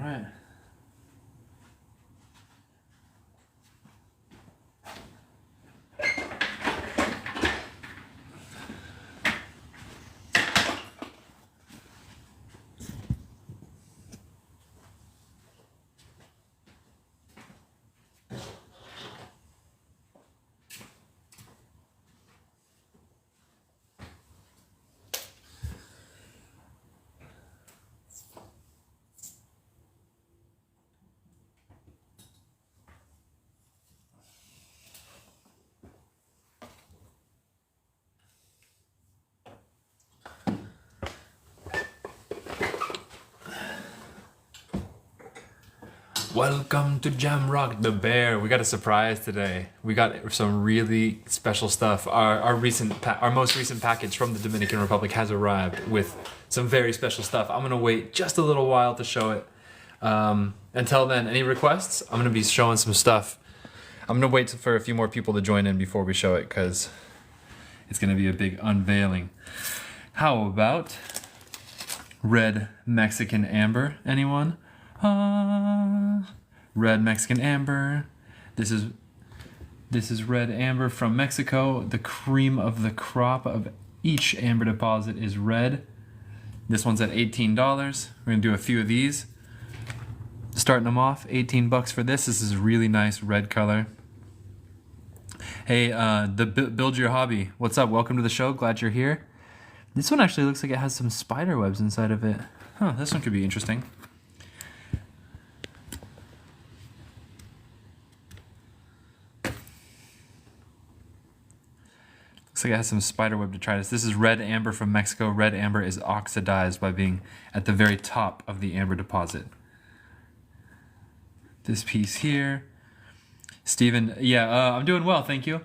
right. Welcome to Jamrock the Bear. We got a surprise today. We got some really special stuff. Our most recent package from the Dominican Republic has arrived with some very special stuff. I'm gonna wait just a little while to show it. Until then, any requests? I'm gonna be showing some stuff. I'm gonna wait for a few more people to join in before we show it because it's gonna be a big unveiling. How about Red Mexican Amber? Anyone? Red Mexican Amber. This is red amber from Mexico. The cream of the crop of each amber deposit is red. This one's at $18. We're gonna do a few of these. Starting them off, 18 bucks for this. This is a really nice red color. Hey, Build Your Hobby. What's up? Welcome to the show. Glad you're here. This one actually looks like it has some spider webs inside of it. Huh, this one could be interesting. Looks like it has some spider web to try this. This is red amber from Mexico. Red amber is oxidized by being at the very top of the amber deposit. This piece here. Steven, yeah, I'm doing well, thank you.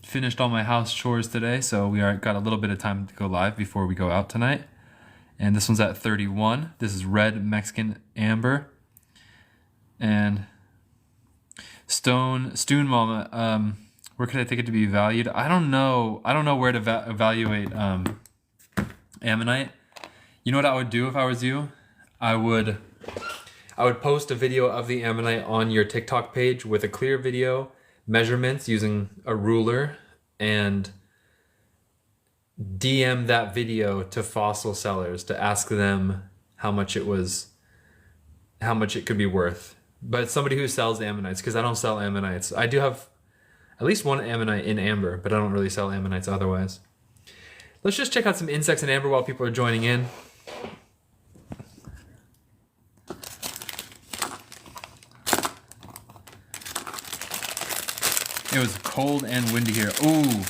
Finished all my house chores today, so we got a little bit of time to go live before we go out tonight. And this one's at 31. This is red Mexican amber. And Stone Mama, where could I take it to be valued? I don't know where to evaluate ammonite. You know what I would do if I was you? I would post a video of the ammonite on your TikTok page with a clear video, measurements using a ruler, and DM that video to fossil sellers to ask them how much it could be worth. But somebody who sells ammonites, because I don't sell ammonites. I do have at least one ammonite in amber, but I don't really sell ammonites otherwise. Let's just check out some insects in amber while people are joining in. It was cold and windy here. Ooh,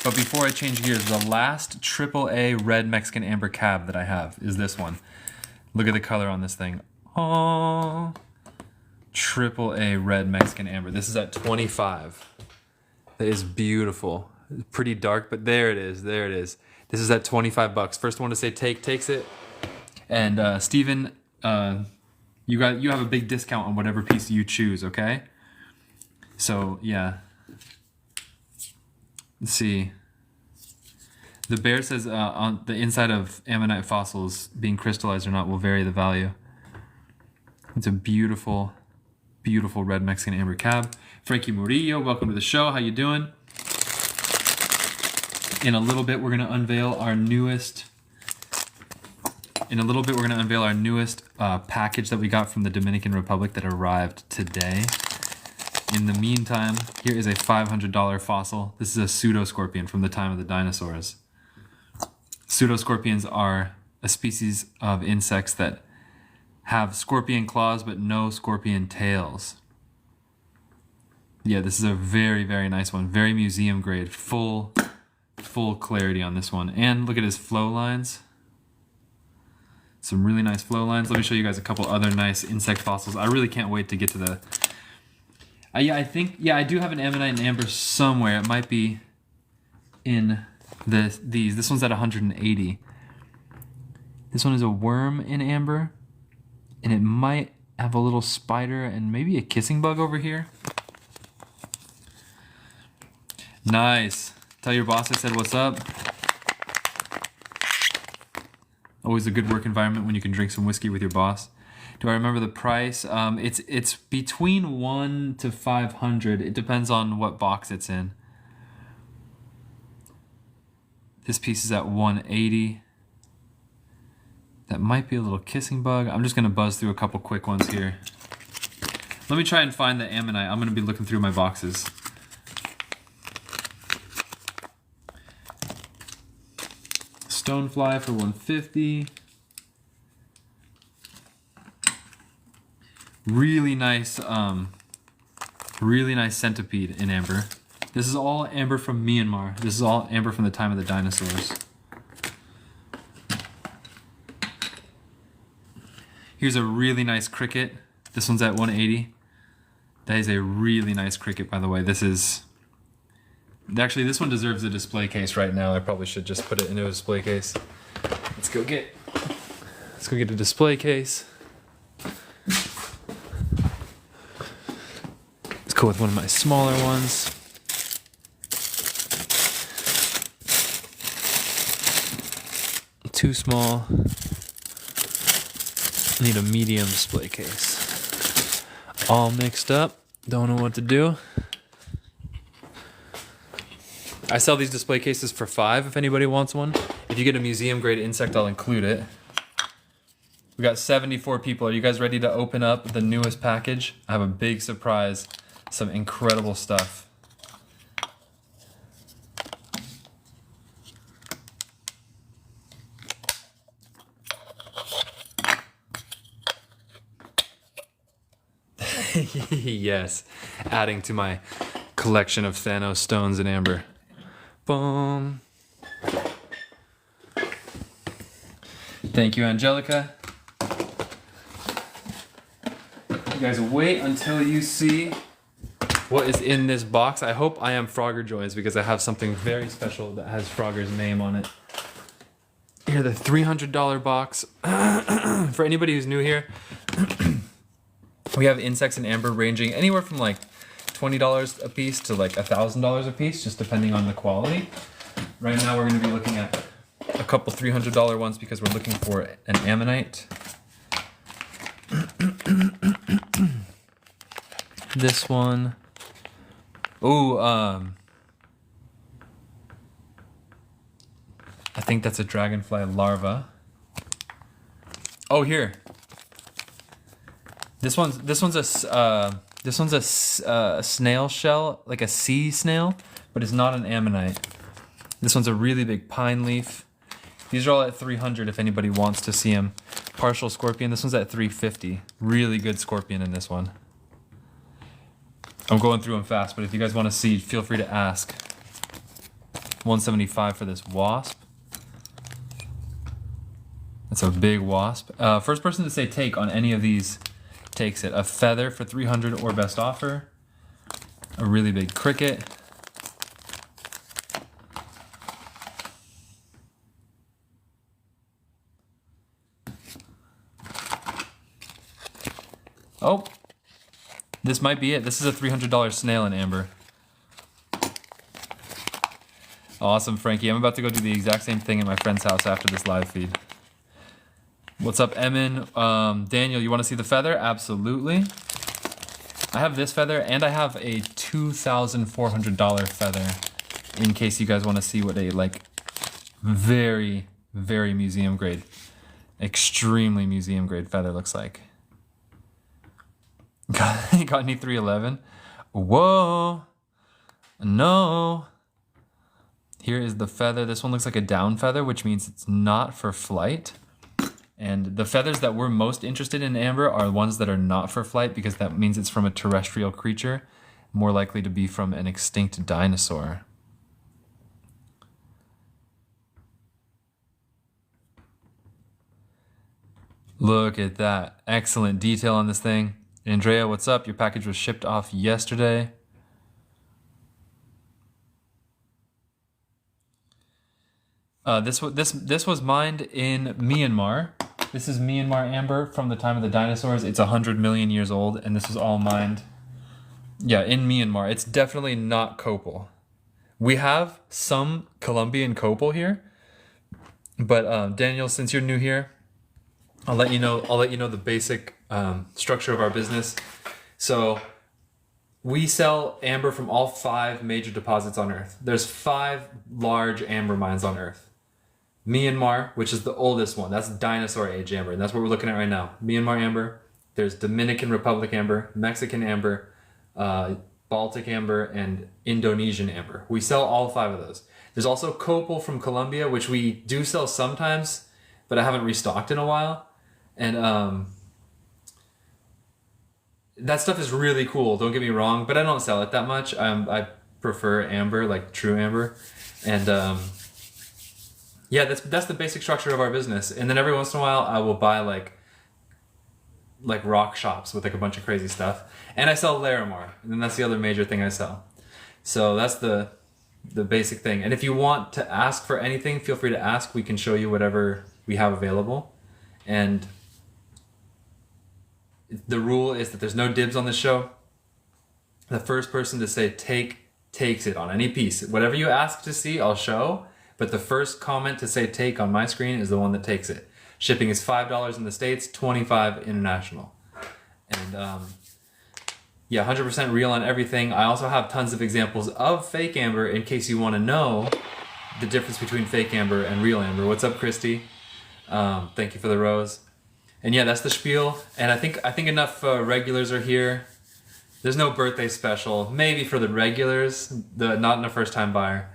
but before I change gears, the last AAA red Mexican amber cab that I have is this one. Look at the color on this thing. Oh, AAA red Mexican amber. This is at 25. That is beautiful. Pretty dark, but there it is. There it is. This is at 25 bucks. First one to say takes it. And Steven, you have a big discount on whatever piece you choose, okay? So yeah. Let's see. The bear says on the inside of ammonite fossils being crystallized or not will vary the value. It's a beautiful, beautiful red Mexican amber cab. Frankie Murillo, welcome to the show. How you doing? In a little bit, we're gonna unveil our newest. Package that we got from the Dominican Republic that arrived today. In the meantime, here is a $500 fossil. This is a pseudoscorpion from the time of the dinosaurs. Pseudoscorpions are a species of insects that have scorpion claws but no scorpion tails. Yeah, this is a very, very nice one. Very museum grade. Full clarity on this one. And look at his flow lines. Some really nice flow lines. Let me show you guys a couple other nice insect fossils. I really can't wait to get to the... I do have an ammonite and amber somewhere. It might be in these. This one's at 180. This one is a worm in amber. And it might have a little spider and maybe a kissing bug over here. Nice. Tell your boss I said what's up. Always a good work environment when you can drink some whiskey with your boss. Do I remember the price? It's between 1 to 500. It depends on what box it's in. This piece is at 180. That might be a little kissing bug. I'm just gonna buzz through a couple quick ones here. Let me try and find the ammonite. I'm gonna be looking through my boxes. Stonefly for 150. Really nice centipede in amber. This is all amber from Myanmar. This is all amber from the time of the dinosaurs. Here's a really nice cricket. This one's at 180. That is a really nice cricket, by the way. Actually, this one deserves a display case right now. I probably should just put it into a display case. Let's go get a display case. Let's go with one of my smaller ones. Too small. Need a medium display case. All mixed up. Don't know what to do. I sell these display cases for $5 if anybody wants one. If you get a museum grade insect, I'll include it. We got 74 people. Are you guys ready to open up the newest package? I have a big surprise. Some incredible stuff. Yes, adding to my collection of Thanos stones in amber. Boom. Thank you, Angelica. You guys wait until you see what is in this box. I hope I am Frogger Joys because I have something very special that has Frogger's name on it. Here, the $300 box. For anybody who's new here, we have insects in amber ranging anywhere from like $20 a piece to like $1,000 a piece, just depending on the quality. Right now we're going to be looking at a couple $300 ones because we're looking for an ammonite. This one. Oh, I think that's a dragonfly larva. Oh, here. This one's a snail shell, like a sea snail, but it's not an ammonite. This one's a really big pine leaf. These are all at 300 if anybody wants to see them. Partial scorpion. This one's at 350. Really good scorpion in this one. I'm going through them fast, but if you guys want to see, feel free to ask. 175 for this wasp. That's a big wasp. First person to say take on any of these takes it. A feather for 300 or best offer. A really big cricket. Oh, this might be it. This is a $300 snail in amber. Awesome, Frankie. I'm about to go do the exact same thing at my friend's house after this live feed. What's up, Emin? Daniel, you want to see the feather? Absolutely. I have this feather, and I have a $2,400 feather, in case you guys want to see what a, like, very, very museum grade, extremely museum grade feather looks like. Got any 311? Whoa! No! Here is the feather. This one looks like a down feather, which means it's not for flight. And the feathers that we're most interested in amber are ones that are not for flight because that means it's from a terrestrial creature, more likely to be from an extinct dinosaur. Look at that. Excellent detail on this thing. Andrea, what's up? Your package was shipped off yesterday. This was mined in Myanmar. This is Myanmar amber from the time of the dinosaurs. It's 100 million years old, and this was all mined. Yeah, in Myanmar. It's definitely not copal. We have some Colombian copal here, but Daniel, since you're new here, I'll let you know the basic structure of our business. So we sell amber from all 5 major deposits on Earth. There's 5 large amber mines on Earth. Myanmar, which is the oldest one, that's dinosaur age amber, and that's what we're looking at right now. Myanmar amber. There's Dominican Republic amber, Mexican amber, Baltic amber, and Indonesian amber. We sell all 5 of those. There's also copal from Colombia, which we do sell sometimes, but I haven't restocked in a while. And that stuff is really cool, don't get me wrong, but I don't sell it that much. I prefer amber, like true amber. And yeah, that's the basic structure of our business. And then every once in a while, I will buy like rock shops with like a bunch of crazy stuff. And I sell Larimar, and then that's the other major thing I sell. So that's the basic thing. And if you want to ask for anything, feel free to ask. We can show you whatever we have available. And the rule is that there's no dibs on the show. The first person to say take takes it on any piece. Whatever you ask to see, I'll show. But the first comment to say take on my screen is the one that takes it. Shipping is $5 in the States, $25 international. And yeah, 100% real on everything. I also have tons of examples of fake amber in case you want to know the difference between fake amber and real amber. What's up, Christy? Thank you for the rose. And yeah, that's the spiel. And I think enough regulars are here. There's no birthday special. Maybe for the regulars, not in a first-time buyer.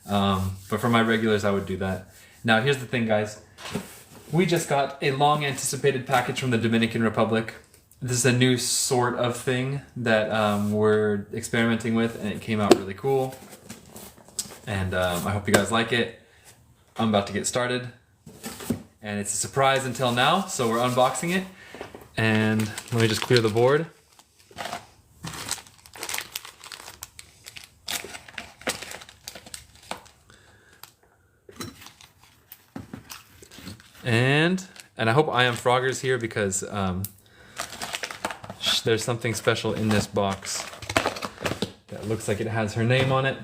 But for my regulars, I would do that. Now, here's the thing, guys. We just got a long-anticipated package from the Dominican Republic. This is a new sort of thing that we're experimenting with, and it came out really cool. And I hope you guys like it. I'm about to get started. And it's a surprise until now, so we're unboxing it. And let me just clear the board. And I hope I Am Frogger's here because there's something special in this box that looks like it has her name on it.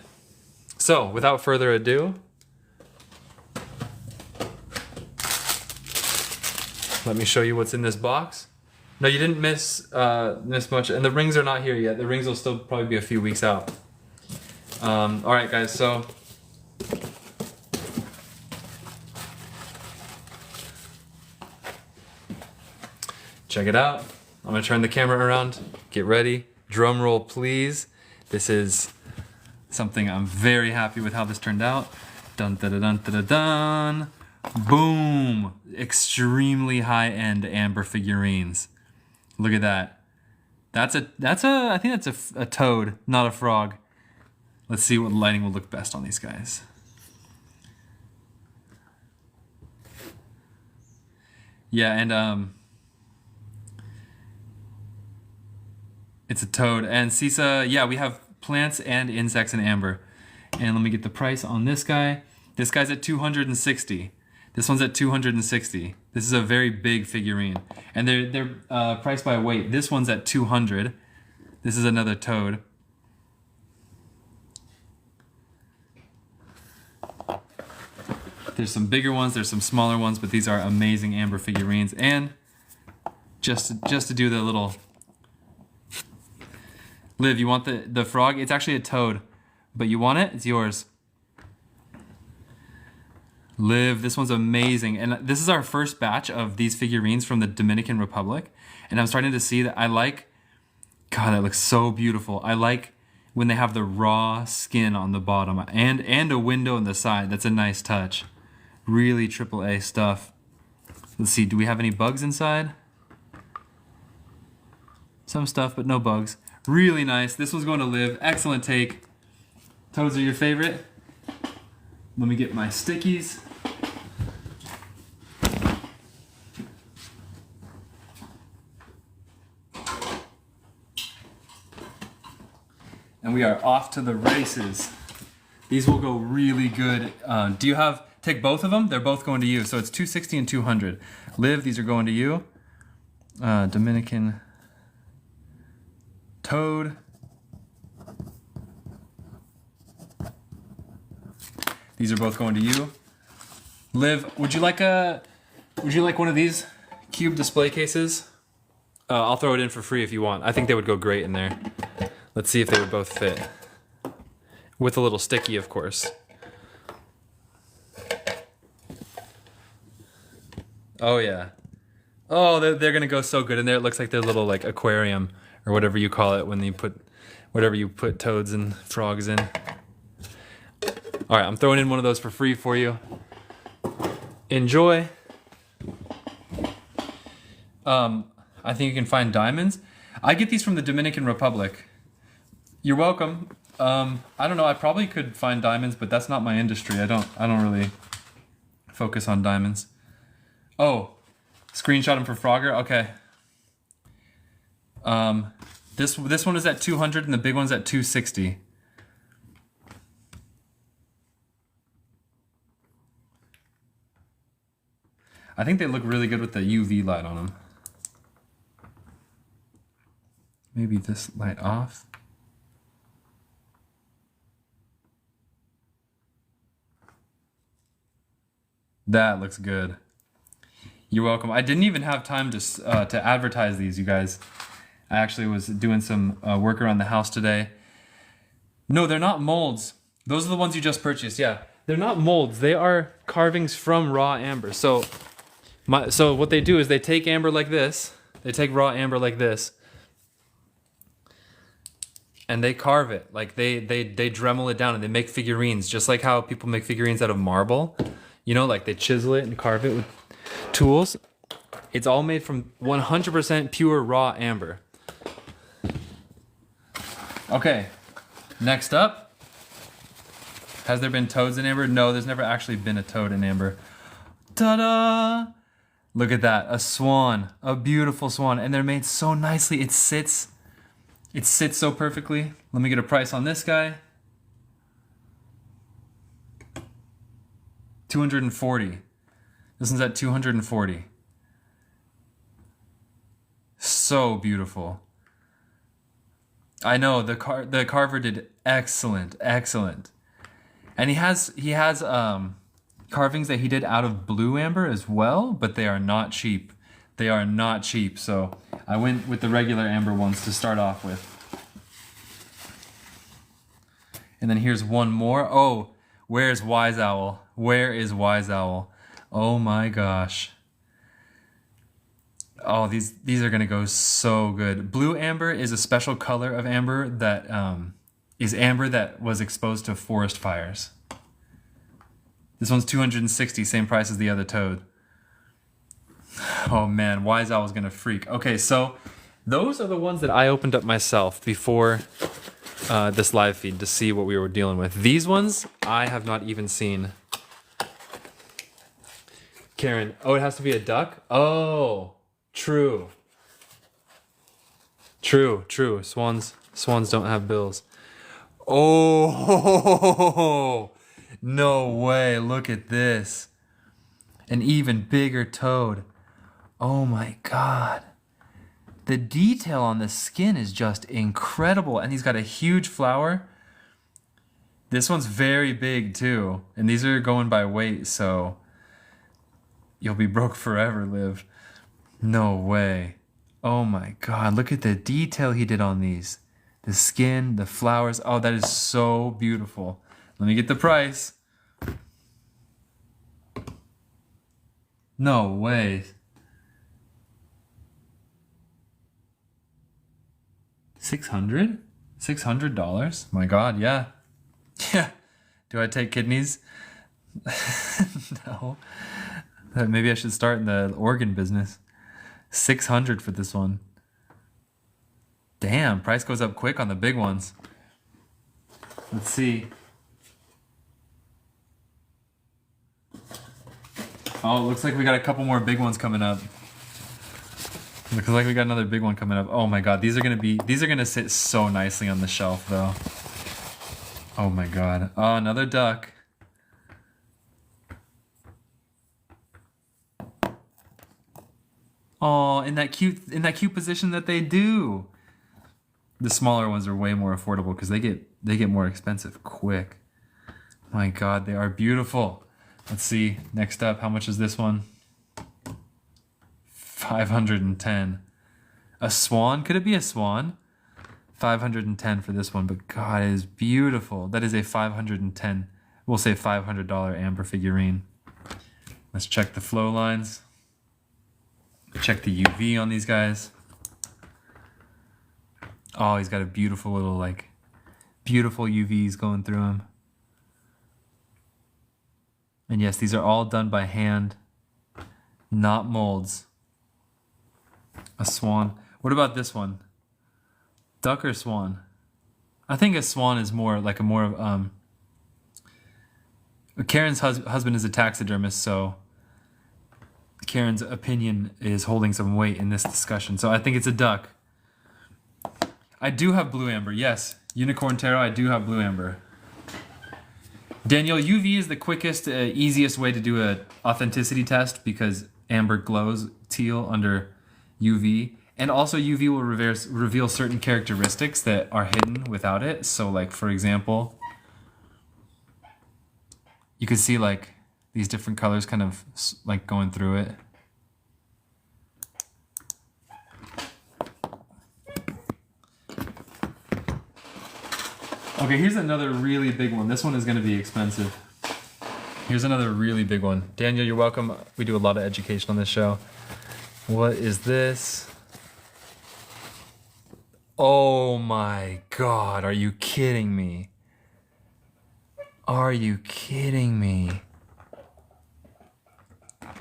So, without further ado, let me show you what's in this box. No, you didn't miss much, and the rings are not here yet. The rings will still probably be a few weeks out. All right, guys, so check it out. I'm gonna turn the camera around. Get ready. Drum roll, please. This is something I'm very happy with how this turned out. Dun da da dun da da dun. Boom! Extremely high-end amber figurines. Look at that. I think that's a toad, not a frog. Let's see what lighting will look best on these guys. Yeah, and it's a toad. And Sisa, yeah, we have plants and insects in amber. And let me get the price on this guy. This guy's at $260. This one's at $260. This is a very big figurine. And they're priced by weight. This one's at $200. This is another toad. There's some bigger ones, there's some smaller ones, but these are amazing amber figurines. And just to do the little... Liv, you want the frog? It's actually a toad, but you want it? It's yours. Liv, this one's amazing. And this is our first batch of these figurines from the Dominican Republic. And I'm starting to see that I like... God, that looks so beautiful. I like when they have the raw skin on the bottom and a window on the side. That's a nice touch. Really AAA stuff. Let's see, do we have any bugs inside? Some stuff, but no bugs. Really nice. This one's going to Liv. Excellent take. Toads are your favorite? Let me get my stickies. And we are off to the races. These will go really good. Do you have, take both of them? They're both going to you. So it's $260 and $200. Liv, these are going to you. Dominican toad. These are both going to you. Liv, would you like one of these cube display cases? I'll throw it in for free if you want. I think they would go great in there. Let's see if they would both fit. With a little sticky, of course. Oh yeah. Oh, they're gonna go so good in there. It looks like their little like aquarium or whatever you call it when you put whatever you put toads and frogs in. All right, I'm throwing in one of those for free for you. Enjoy. I think you can find diamonds. I get these from the Dominican Republic. You're welcome. I don't know. I probably could find diamonds, but that's not my industry. I don't really focus on diamonds. Oh, screenshot them for Frogger. Okay. This one is at 200 and the big one's at 260. I think they look really good with the UV light on them. Maybe this light off. That looks good. You're welcome. I didn't even have time to advertise these, you guys. I actually was doing some work around the house today. No, they're not molds. Those are the ones you just purchased, yeah. They're not molds. They are carvings from raw amber. So what they do is they take amber like this. They take raw amber like this. And they carve it. Like they Dremel it down and they make figurines. Just like how people make figurines out of marble. You know, like they chisel it and carve it with tools. It's all made from 100% pure raw amber. Okay, next up. Has there been toads in amber? No, there's never actually been a toad in amber. Ta-da! Look at that, a swan, a beautiful swan. And they're made so nicely, it sits so perfectly. Let me get a price on this guy. 240. This one's at 240. So beautiful. I know the carver did excellent. And he has carvings that he did out of blue amber as well, but they are not cheap. They are not cheap. So I went with the regular amber ones to start off with. And then here's one more. Oh, where's Wise Owl? Where is Wise Owl? Oh my gosh. Oh, these are gonna go so good. Blue amber is a special color of amber that is amber that was exposed to forest fires. This one's 260, same price as the other toad. Oh man, Wise Owl is gonna freak. Okay, so those are the ones that I opened up myself before this live feed to see what we were dealing with. These ones I have not even seen. Karen, oh, it has to be a duck? Oh, true. Swans don't have bills. Oh, no way. Look at this. An even bigger toad. Oh my God. The detail on the skin is just incredible. And he's got a huge flower. This one's very big too. And these are going by weight, so you'll be broke forever, Liv. No way. Oh my God, look at the detail he did on these. The skin, the flowers. Oh, that is so beautiful. Let me get the price. No way. $600? $600? My God, yeah. Yeah. Do I take kidneys? No. Maybe I should start in the organ business. $600 for this one. Damn, price goes up quick on the big ones. Let's see. Oh, it looks like we got a couple more big ones coming up. Looks like we got another big one coming up. Oh my God, these are gonna sit so nicely on the shelf though. Oh my God. Oh, another duck. Oh, in that cute position that they do. The smaller ones are way more affordable because they get more expensive quick. My God, they are beautiful. Let's see. Next up, how much is this one? 510. A swan? Could it be a swan? 510 for this one, but God, it is beautiful. That is a 510, we'll say $500 amber figurine. Let's check the flow lines. Check the UV on these guys. Oh, he's got a beautiful little, like, beautiful UVs going through him. And yes, these are all done by hand, not molds. A swan. What about this one? Duck or swan? I think a swan is more like a more Karen's husband is a taxidermist, so Karen's opinion is holding some weight in this discussion. So I think it's a duck. I do have blue amber. Yes, Unicorn Tarot, I do have blue amber. Danielle, UV is the quickest, easiest way to do an authenticity test because amber glows teal under UV. And also UV will reveal certain characteristics that are hidden without it. So like, for example, you can see like these different colors kind of like going through it. Okay, here's another really big one. This one is gonna be expensive. Here's another really big one. Daniel, you're welcome. We do a lot of education on this show. What is this? Oh my God, are you kidding me? Are you kidding me?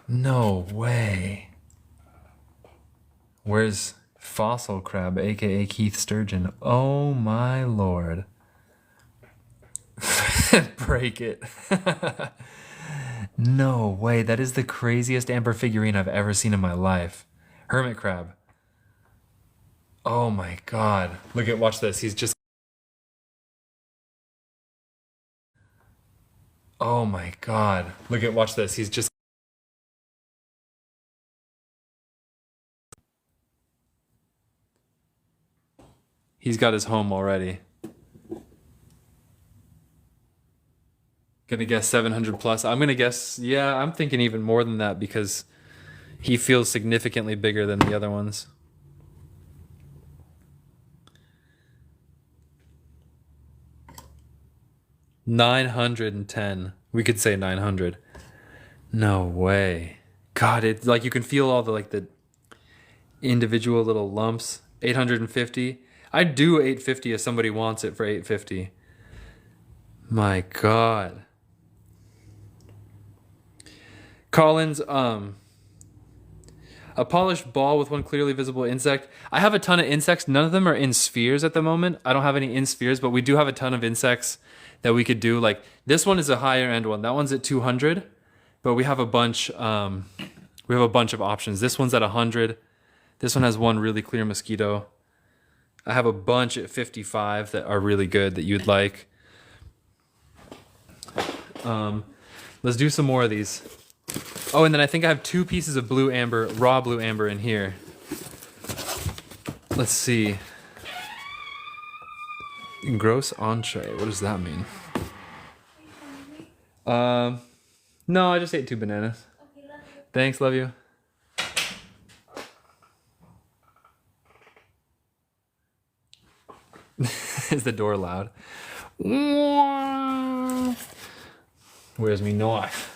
No way. Where's Fossil Crab, aka Keith Sturgeon? Oh my Lord. Break it. No way, that is the craziest amber figurine I've ever seen in my life. Hermit Crab. Oh my God. Look at, watch this. He's just. Oh my God. Look at, watch this. He's just. He's got his home already. Gonna guess 700 plus. I'm gonna guess, yeah, I'm thinking even more than that because he feels significantly bigger than the other ones. $910. We could say 900. No way. God, it's like you can feel all the like the individual little lumps. 850. I'd do 850 if somebody wants it for 850. My God. Collins, a polished ball with one clearly visible insect. I have a ton of insects. None of them are in spheres at the moment. I don't have any in spheres, but we do have a ton of insects that we could do. Like this one is a higher end one. That one's at 200, but we have a bunch. We have a bunch of options. This one's at 100. This one has one really clear mosquito. I have a bunch at 55 that are really good that you'd like. Let's do some more of these. Oh, and then I think I have 2 pieces of blue amber, raw blue amber in here. Let's see. Gross entree. What does that mean? No, I just ate 2 bananas. Okay, love you. Thanks, love you. Is the door loud? Where's me knife?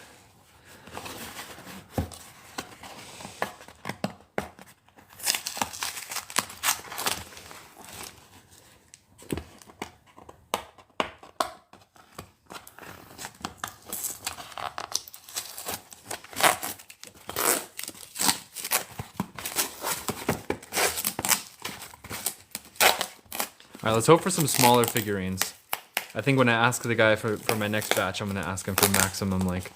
All right, let's hope for some smaller figurines. I think when I ask the guy for my next batch, I'm gonna ask him for maximum, like,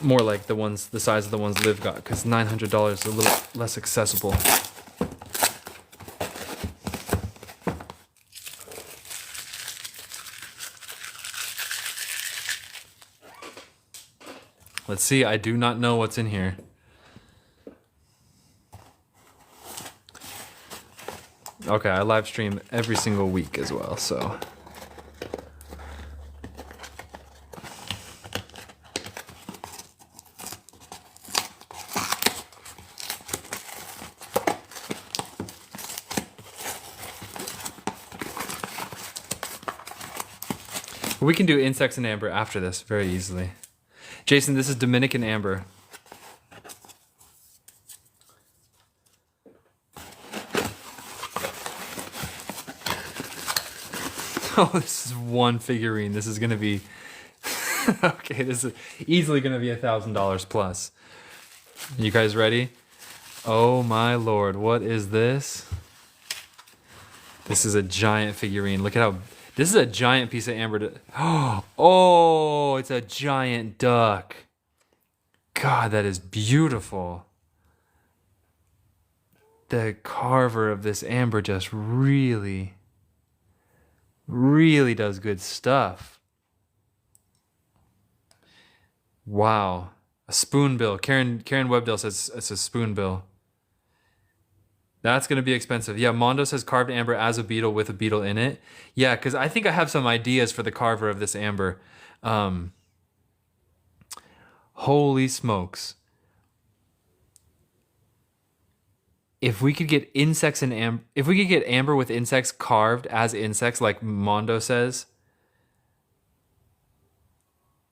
more like the ones, the size of the ones Liv got, because $900 is a little less accessible. Let's see, I do not know what's in here. Okay, I live stream every single week as well, so. We can do insects and amber after this very easily. Jason, this is Dominican amber. Oh, this is one figurine. This is gonna be okay. This is easily gonna be $1,000 plus. You guys ready? Oh my lord, what is this? This is a giant figurine. Look at how this is a giant piece of amber. Oh, it's a giant duck. God, that is beautiful. The carver of this amber just really does good stuff. Wow. A spoonbill. Karen Webdale says it's a spoonbill. That's going to be expensive. Yeah, Mondo says carved amber as a beetle with a beetle in it. Yeah, because I think I have some ideas for the carver of this amber. Holy smokes. If we could get insects and amber, if we could get amber with insects carved as insects like Mondo says,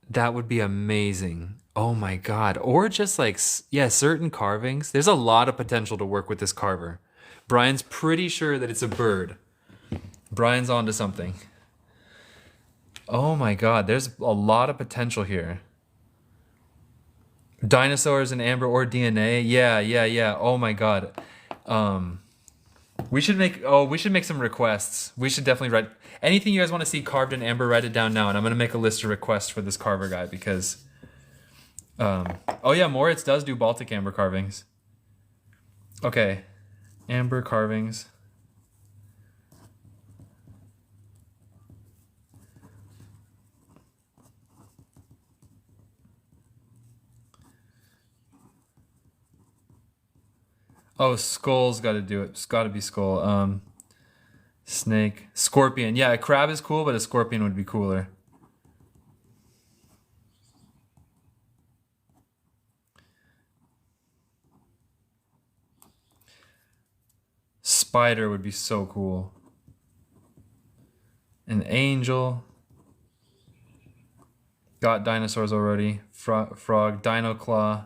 that would be amazing. Oh my god. Or just like, yeah, certain carvings. There's a lot of potential to work with this carver. Brian's pretty sure that it's a bird. Brian's onto something. Oh my god, there's a lot of potential here. Dinosaurs and amber or DNA. Yeah. Oh my god. We should make some requests. We should definitely write anything you guys want to see carved in amber, write it down now, and I'm gonna make a list of requests for this carver guy because oh yeah, Moritz does do Baltic amber carvings. Okay. Amber carvings. Oh, skull's got to do it. It's got to be skull. Snake, scorpion. Yeah, a crab is cool, but a scorpion would be cooler. Spider would be so cool. An angel. Got dinosaurs already. Frog, dino claw.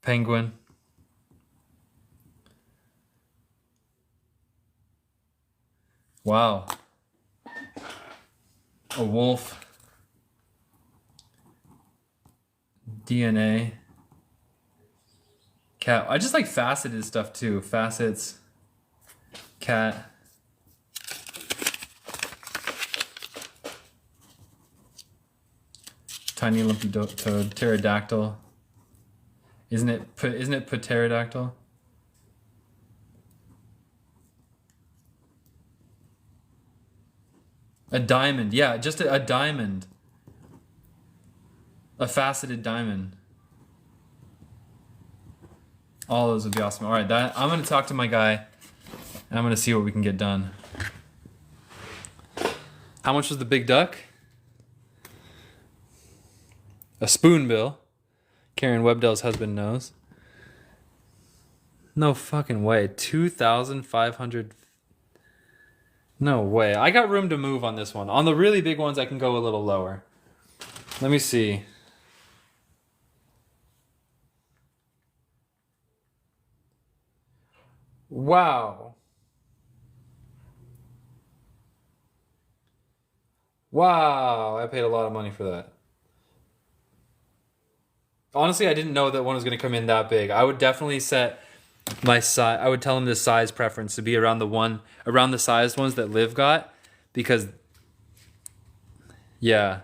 Penguin. Wow. A wolf. DNA. Cat. I just like faceted stuff too. Facets. Cat. Tiny lumpy toad. Pterodactyl. Isn't it pterodactyl? A diamond. Yeah, just a diamond. A faceted diamond. All those would be awesome. All right, I'm going to talk to my guy, and I'm going to see what we can get done. How much was the big duck? A spoonbill. Karen Webdell's husband knows. No fucking way. 2,500. No way. I got room to move on this one. On the really big ones, I can go a little lower. Let me see. Wow. Wow. I paid a lot of money for that. Honestly, I didn't know that one was going to come in that big. I would definitely set my size. I would tell him the size preference to be around the sized ones that Liv got, because yeah,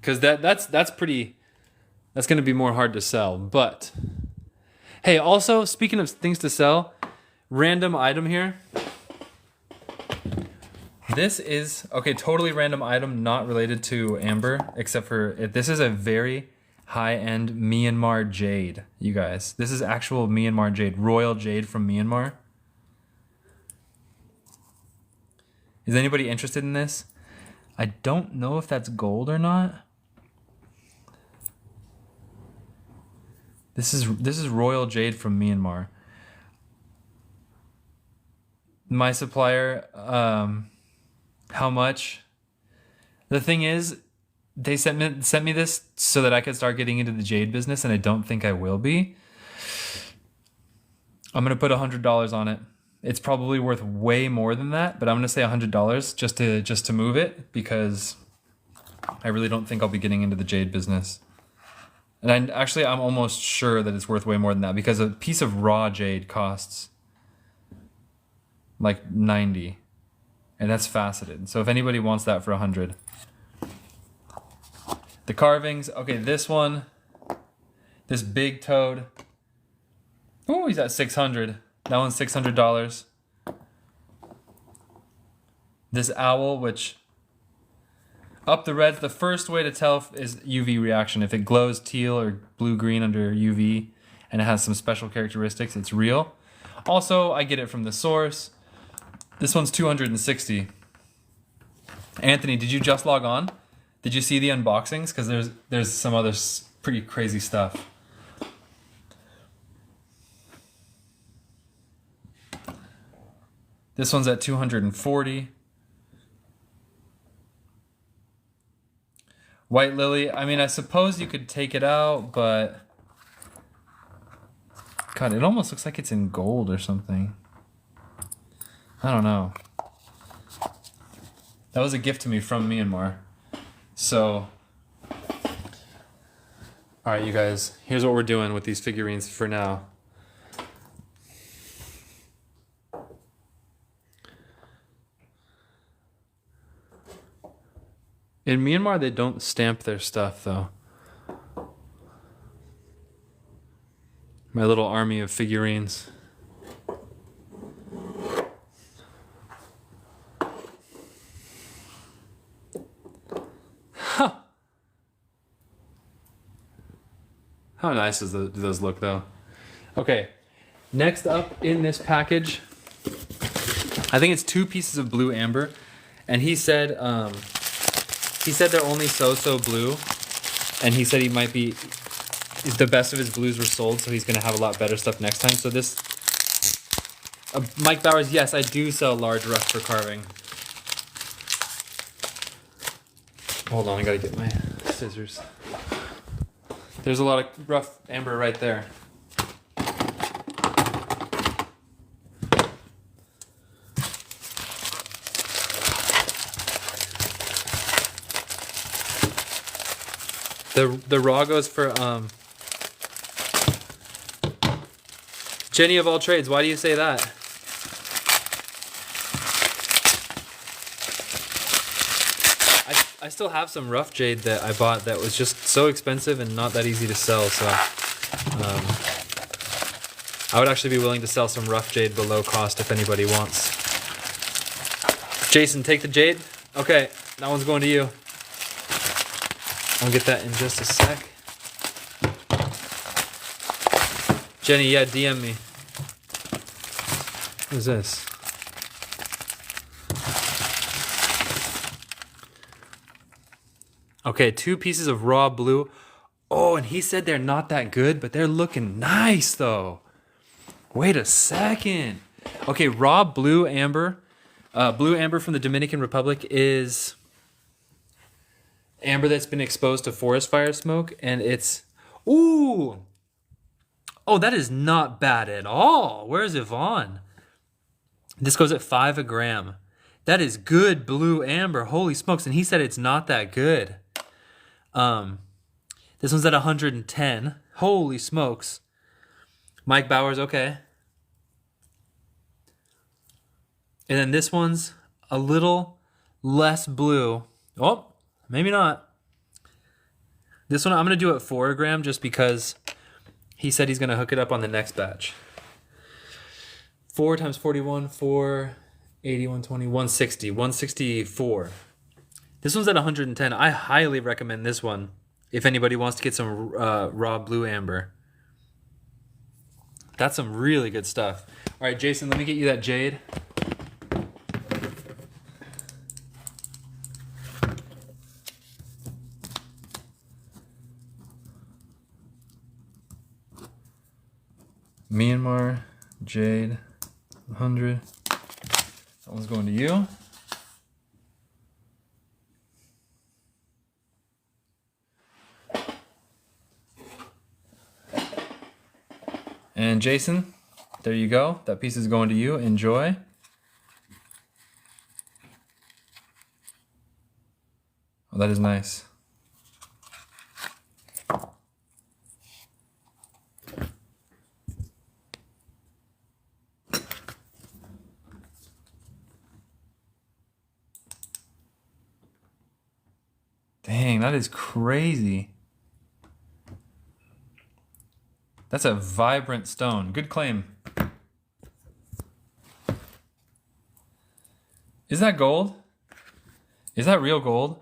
because that's going to be more hard to sell. But hey, also speaking of things to sell, random item here. This is, okay, totally random item, not related to amber, except for, this is a very high-end Myanmar jade, you guys. This is actual Myanmar jade, royal jade from Myanmar. Is anybody interested in this? I don't know if that's gold or not. This is royal jade from Myanmar. My supplier, how much? The thing is, they sent me this so that I could start getting into the jade business, and I don't think I will be. I'm gonna put $100 on it. It's probably worth way more than that, but I'm gonna say $100 just to move it, because I really don't think I'll be getting into the jade business. And I'm almost sure that it's worth way more than that, because a piece of raw jade costs like 90, and that's faceted. So if anybody wants that for 100. The carvings, okay, this one, this big toad. Oh, he's at 600. That one's $600. This owl, which up the reds, the first way to tell is UV reaction. If it glows teal or blue-green under UV and it has some special characteristics, it's real. Also, I get it from the source. This one's 260. Anthony, did you just log on? Did you see the unboxings? Because there's some other pretty crazy stuff. This one's at 240. White lily, I mean, I suppose you could take it out, but God, it almost looks like it's in gold or something. I don't know. That was a gift to me from Myanmar. So, all right, you guys, here's what we're doing with these figurines for now. In Myanmar, they don't stamp their stuff, though. My little army of figurines. Huh. How nice do those look, though? Okay, next up in this package, I think it's 2 pieces of blue amber, and he said they're only so blue, and he said he might be, the best of his blues were sold, so he's gonna have a lot better stuff next time. So this, Mike Bowers, yes, I do sell large rough for carving. Hold on, I gotta get my scissors. There's a lot of rough amber right there. The raw goes for Jenny of all trades. Why do you say that? I still have some rough jade that I bought that was just so expensive and not that easy to sell. So I would actually be willing to sell some rough jade below cost if anybody wants. Jason, take the jade. Okay, that one's going to you. I'll get that in just a sec. Jenny, yeah, DM me. What is this? Okay, 2 pieces of raw blue. Oh, and he said they're not that good, but they're looking nice, though. Wait a second. Okay, raw blue amber. Blue amber from the Dominican Republic is amber that's been exposed to forest fire smoke, and it's, ooh, oh, that is not bad at all. Where's Yvonne? This goes at 5 a gram. That is good blue amber. Holy smokes! And he said it's not that good. This one's at 110. Holy smokes! Mike Bowers, okay. And then this one's a little less blue. Oh. Maybe not. This one I'm going to do at 4 a gram just because he said he's going to hook it up on the next batch. 4 times 41, 4, 80, 120, 160, 164. This one's at 110. I highly recommend this one if anybody wants to get some raw blue amber. That's some really good stuff. All right, Jason, let me get you that jade. Myanmar Jade 100. That one's going to you. And Jason, there you go. That piece is going to you. Enjoy. Oh, that is nice. Dang, that is crazy. That's a vibrant stone. Good claim. Is that gold? Is that real gold?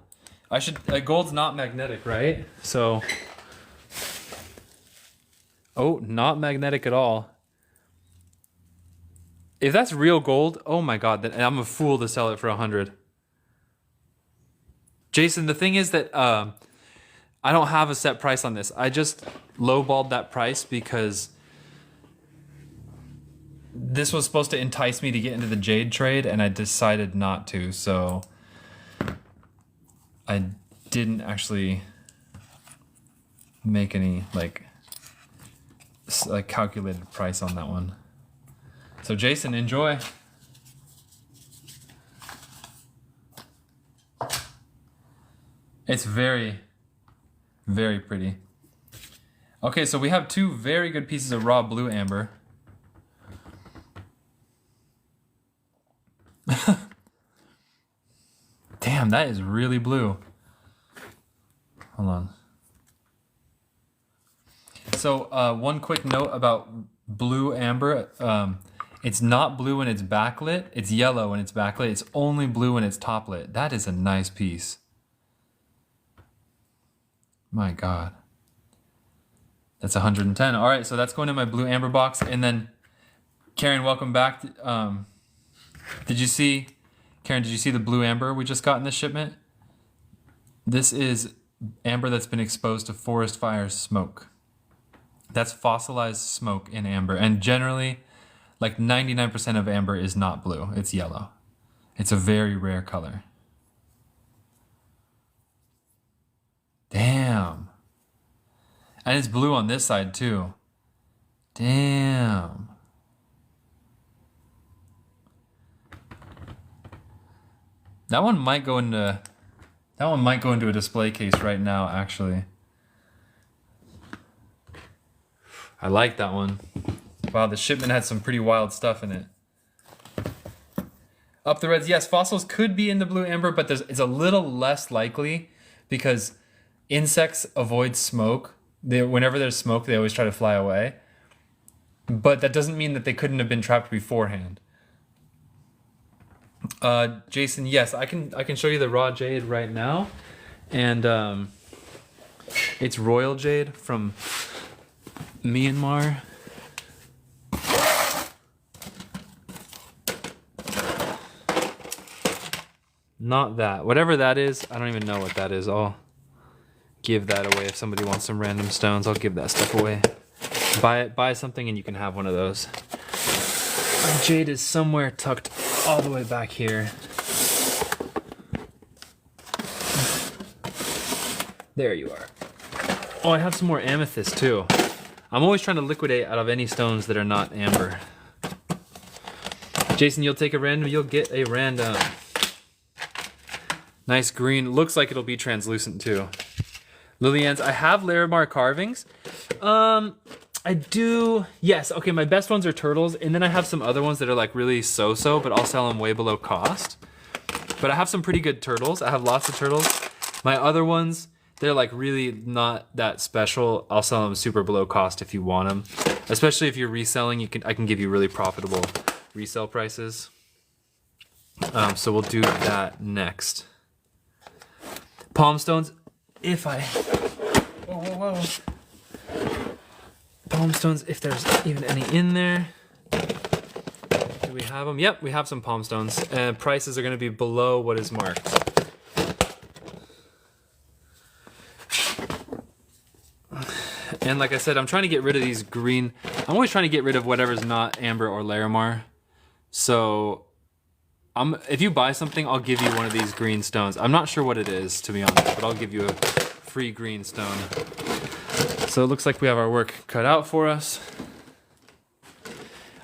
I should. Gold's not magnetic, right? So. Oh, not magnetic at all. If that's real gold, oh my god, then I'm a fool to sell it for 100. Jason, the thing is that I don't have a set price on this. I just lowballed that price because this was supposed to entice me to get into the jade trade, and I decided not to, so I didn't actually make any like calculated price on that one. So Jason, enjoy. It's very, very pretty. Okay, so we have two very good pieces of raw blue amber. Damn, that is really blue. Hold on. So one quick note about blue amber. It's not blue when it's backlit. It's yellow when it's backlit. It's only blue when it's toplit. That is a nice piece. My God. That's 110. All right, so that's going in my blue amber box. And then, Karen, welcome back. Did you see, Karen, did you see the blue amber we just got in this shipment? This is amber that's been exposed to forest fire smoke. That's fossilized smoke in amber. And generally, like 99% of amber is not blue. It's yellow. It's a very rare color. Damn. And it's blue on this side too. Damn. That one might go into a display case right now, actually. I like that one. Wow, the shipment had some pretty wild stuff in it. Up the reds, yes, fossils could be in the blue amber, but it's a little less likely because insects avoid smoke. Whenever there's smoke, they always try to fly away. But that doesn't mean that they couldn't have been trapped beforehand. Jason, yes, I can show you the raw jade right now, and it's royal jade from Myanmar. Not that. Whatever that is, I don't even know what that is. I'll give that away if somebody wants some random stones. I'll give that stuff away. Buy something and you can have one of those. My jade is somewhere tucked all the way back here. There you are. Oh, I have some more amethyst too. I'm always trying to liquidate out of any stones that are not amber. Jason, you'll take a random, you'll get a random. Nice green. Looks like it'll be translucent too. Lilianne's, I have Larimar carvings. I do, yes, okay, my best ones are turtles, and then I have some other ones that are like really so-so, but I'll sell them way below cost. But I have some pretty good turtles. I have lots of turtles. My other ones, they're like really not that special. I'll sell them super below cost if you want them. Especially if you're reselling, I can give you really profitable resale prices. So we'll do that next. Palm stones, if I, whoa. Palm stones, if there's even any in there. Do we have them? Yep, we have some palm stones. And prices are gonna be below what is marked. And like I said, I'm trying to get rid of these green. I'm always trying to get rid of whatever's not amber or Larimar. So if you buy something, I'll give you one of these green stones. I'm not sure what it is, to be honest, but I'll give you a free green stone. So it looks like we have our work cut out for us.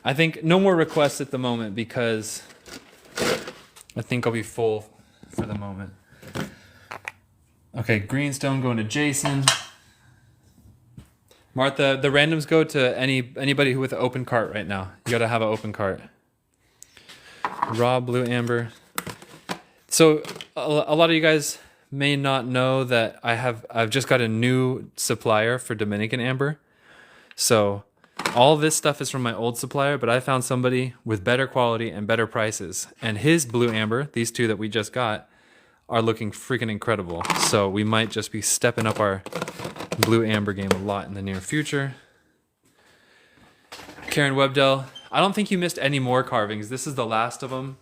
I think no more requests at the moment because I think I'll be full for the moment. Okay, green stone going to Jason. Martha, the randoms go to anybody who with an open cart right now. You gotta have an open cart. Raw blue amber. So a lot of you guys may not know that I've just got a new supplier for Dominican amber. So all this stuff is from my old supplier, but I found somebody with better quality and better prices. And his blue amber, these two that we just got, are looking freaking incredible. So we might just be stepping up our blue amber game a lot in the near future. Karen Webdell, I don't think you missed any more carvings. This is the last of them.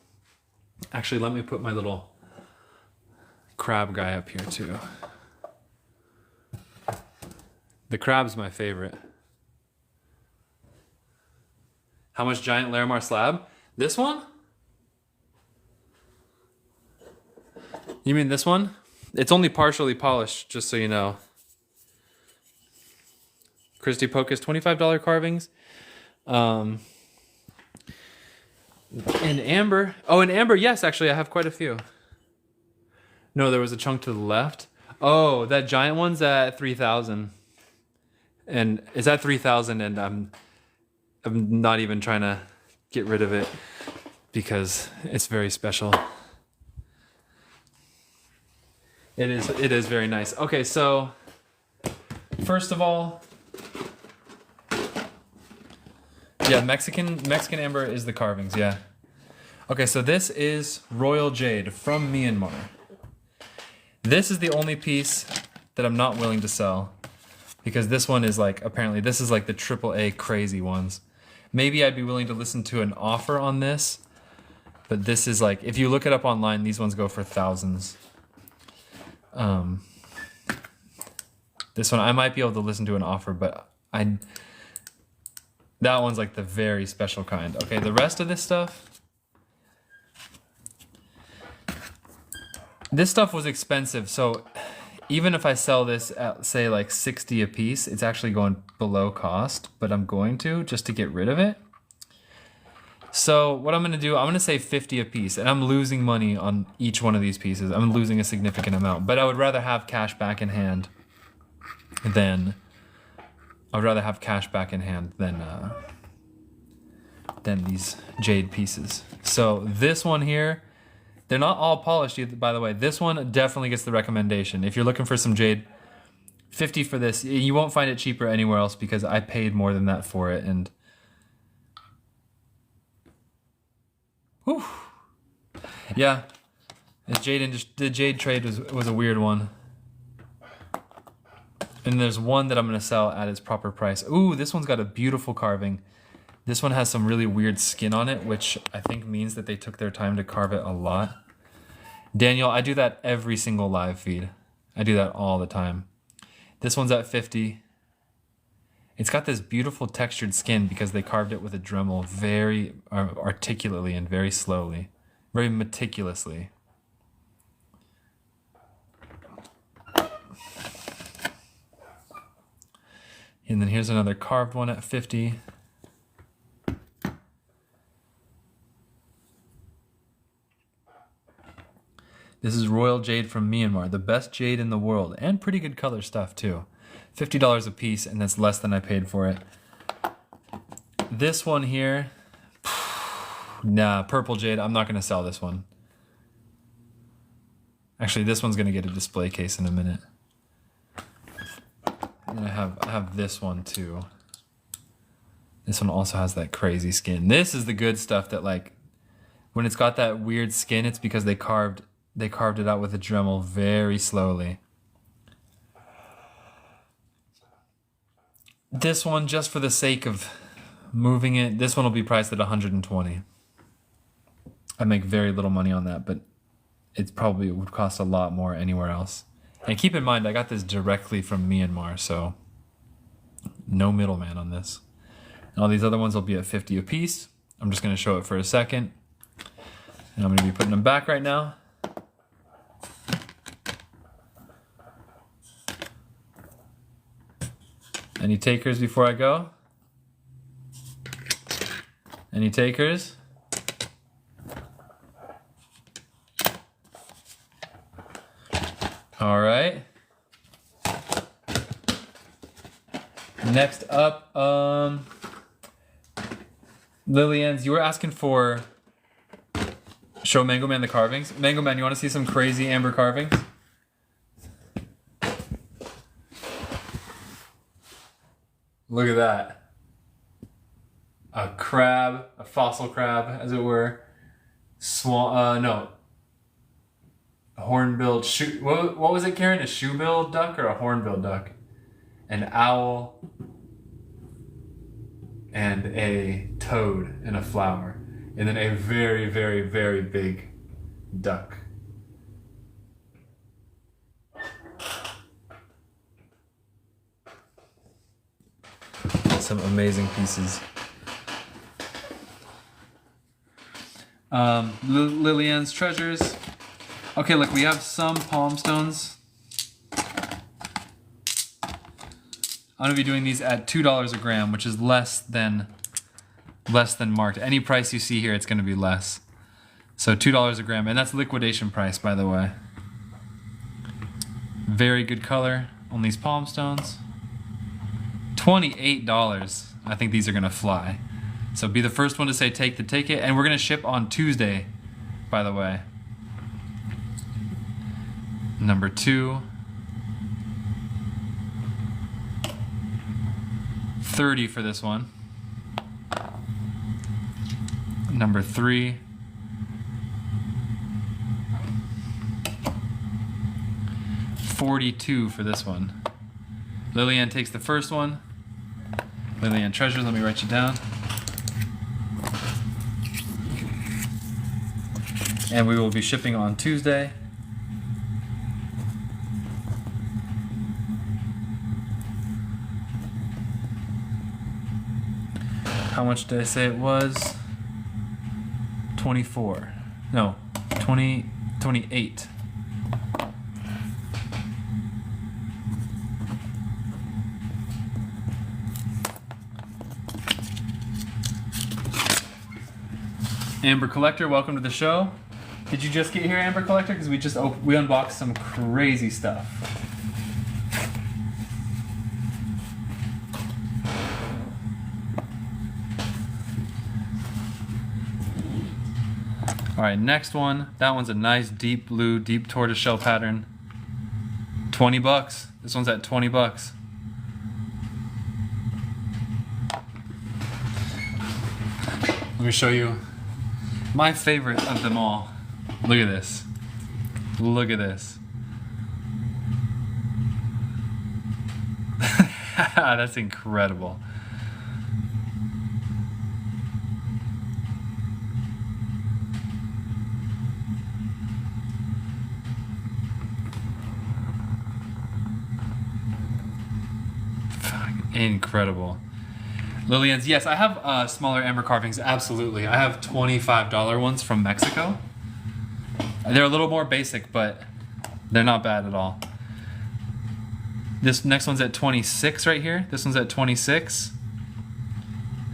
Actually, let me put my little crab guy up here too. The crab's my favorite. How much giant Larimar slab? This one? You mean this one? It's only partially polished, just so you know. Christy Pocus, $25 carvings. In amber. Oh, in amber, yes, actually, I have quite a few. No, there was a chunk to the left. Oh, that giant one's at 3,000. And it's at 3,000, and I'm not even trying to get rid of it because it's very special. It is very nice. Okay, so first of all, yeah, Mexican amber is the carvings, yeah. Okay, so this is Royal Jade from Myanmar. This is the only piece that I'm not willing to sell because this one is like, apparently this is like the AAA crazy ones. Maybe I'd be willing to listen to an offer on this, but this is like, if you look it up online, these ones go for thousands. This one I might be able to listen to an offer, but that one's like the very special kind. Okay, the rest of this stuff was expensive, so even if I sell this at say like 60 a piece, it's actually going below cost, but I'm going to just to get rid of it. So what I'm going to do, I'm going to say 50 a piece, and I'm losing money on each one of these pieces. I'm losing a significant amount, but I would rather have cash back in hand than these jade pieces. So this one here, they're not all polished either, by the way. This one definitely gets the recommendation. If you're looking for some jade, 50 for this. You won't find it cheaper anywhere else because I paid more than that for it. And whew, yeah, the jade trade was a weird one. And there's one that I'm gonna sell at its proper price. Ooh, this one's got a beautiful carving. This one has some really weird skin on it, which I think means that they took their time to carve it a lot. Daniel, I do that every single live feed. I do that all the time. This one's at 50. It's got this beautiful textured skin because they carved it with a Dremel very articulately and very slowly, very meticulously. And then here's another carved one at 50. This is Royal Jade from Myanmar, the best jade in the world, and pretty good color stuff too. $50 a piece, and that's less than I paid for it. This one here, nah, purple jade, I'm not gonna sell this one. Actually, this one's gonna get a display case in a minute. And I have this one too. This one also has that crazy skin. This is the good stuff that, like, when it's got that weird skin, it's because they carved it out with a Dremel very slowly. This one, just for the sake of moving it, this one will be priced at $120. I make very little money on that, but it probably would cost a lot more anywhere else. And keep in mind, I got this directly from Myanmar, so No middleman on this. And all these other ones will be at 50 a piece. I'm just going to show it for a second. And I'm going to be putting them back right now. Any takers before I go? Any takers? All right. Next up, Lillian's, you were asking for show Mango Man the carvings. Mango Man, you want to see some crazy amber carvings? Look at that. A crab, a fossil crab, as it were. A hornbilled shoe. What was it, Karen? A shoe-billed duck or a hornbilled duck? An owl and a toad and a flower. And then a very, very, very big duck. Some amazing pieces. Lillian's treasures. Okay, look, we have some palm stones. I'm gonna be doing these at $2 a gram, which is less than marked. Any price you see here, it's gonna be less. So $2 a gram, and that's liquidation price, by the way. Very good color on these palm stones. $28. I think these are gonna fly. So be the first one to say take it, and we're gonna ship on Tuesday, by the way. Number 2. 30 for this one. Number 3. 42 for this one. Lillian takes the first one. Lillian treasures, let me write you down. And we will be shipping on Tuesday. How much did I say it was? 24. No, 28. Amber Collector, welcome to the show. Did you just get here, Amber Collector? Because we unboxed some crazy stuff. All right, next one. That one's a nice deep blue, deep tortoiseshell pattern. 20 bucks. This one's at 20 bucks. Let me show you my favorite of them all. Look at this. Look at this. That's incredible. Incredible. Lillian's, yes, I have smaller amber carvings, absolutely. I have $25 ones from Mexico. They're a little more basic, but they're not bad at all. This next one's at 26 right here. This one's at 26.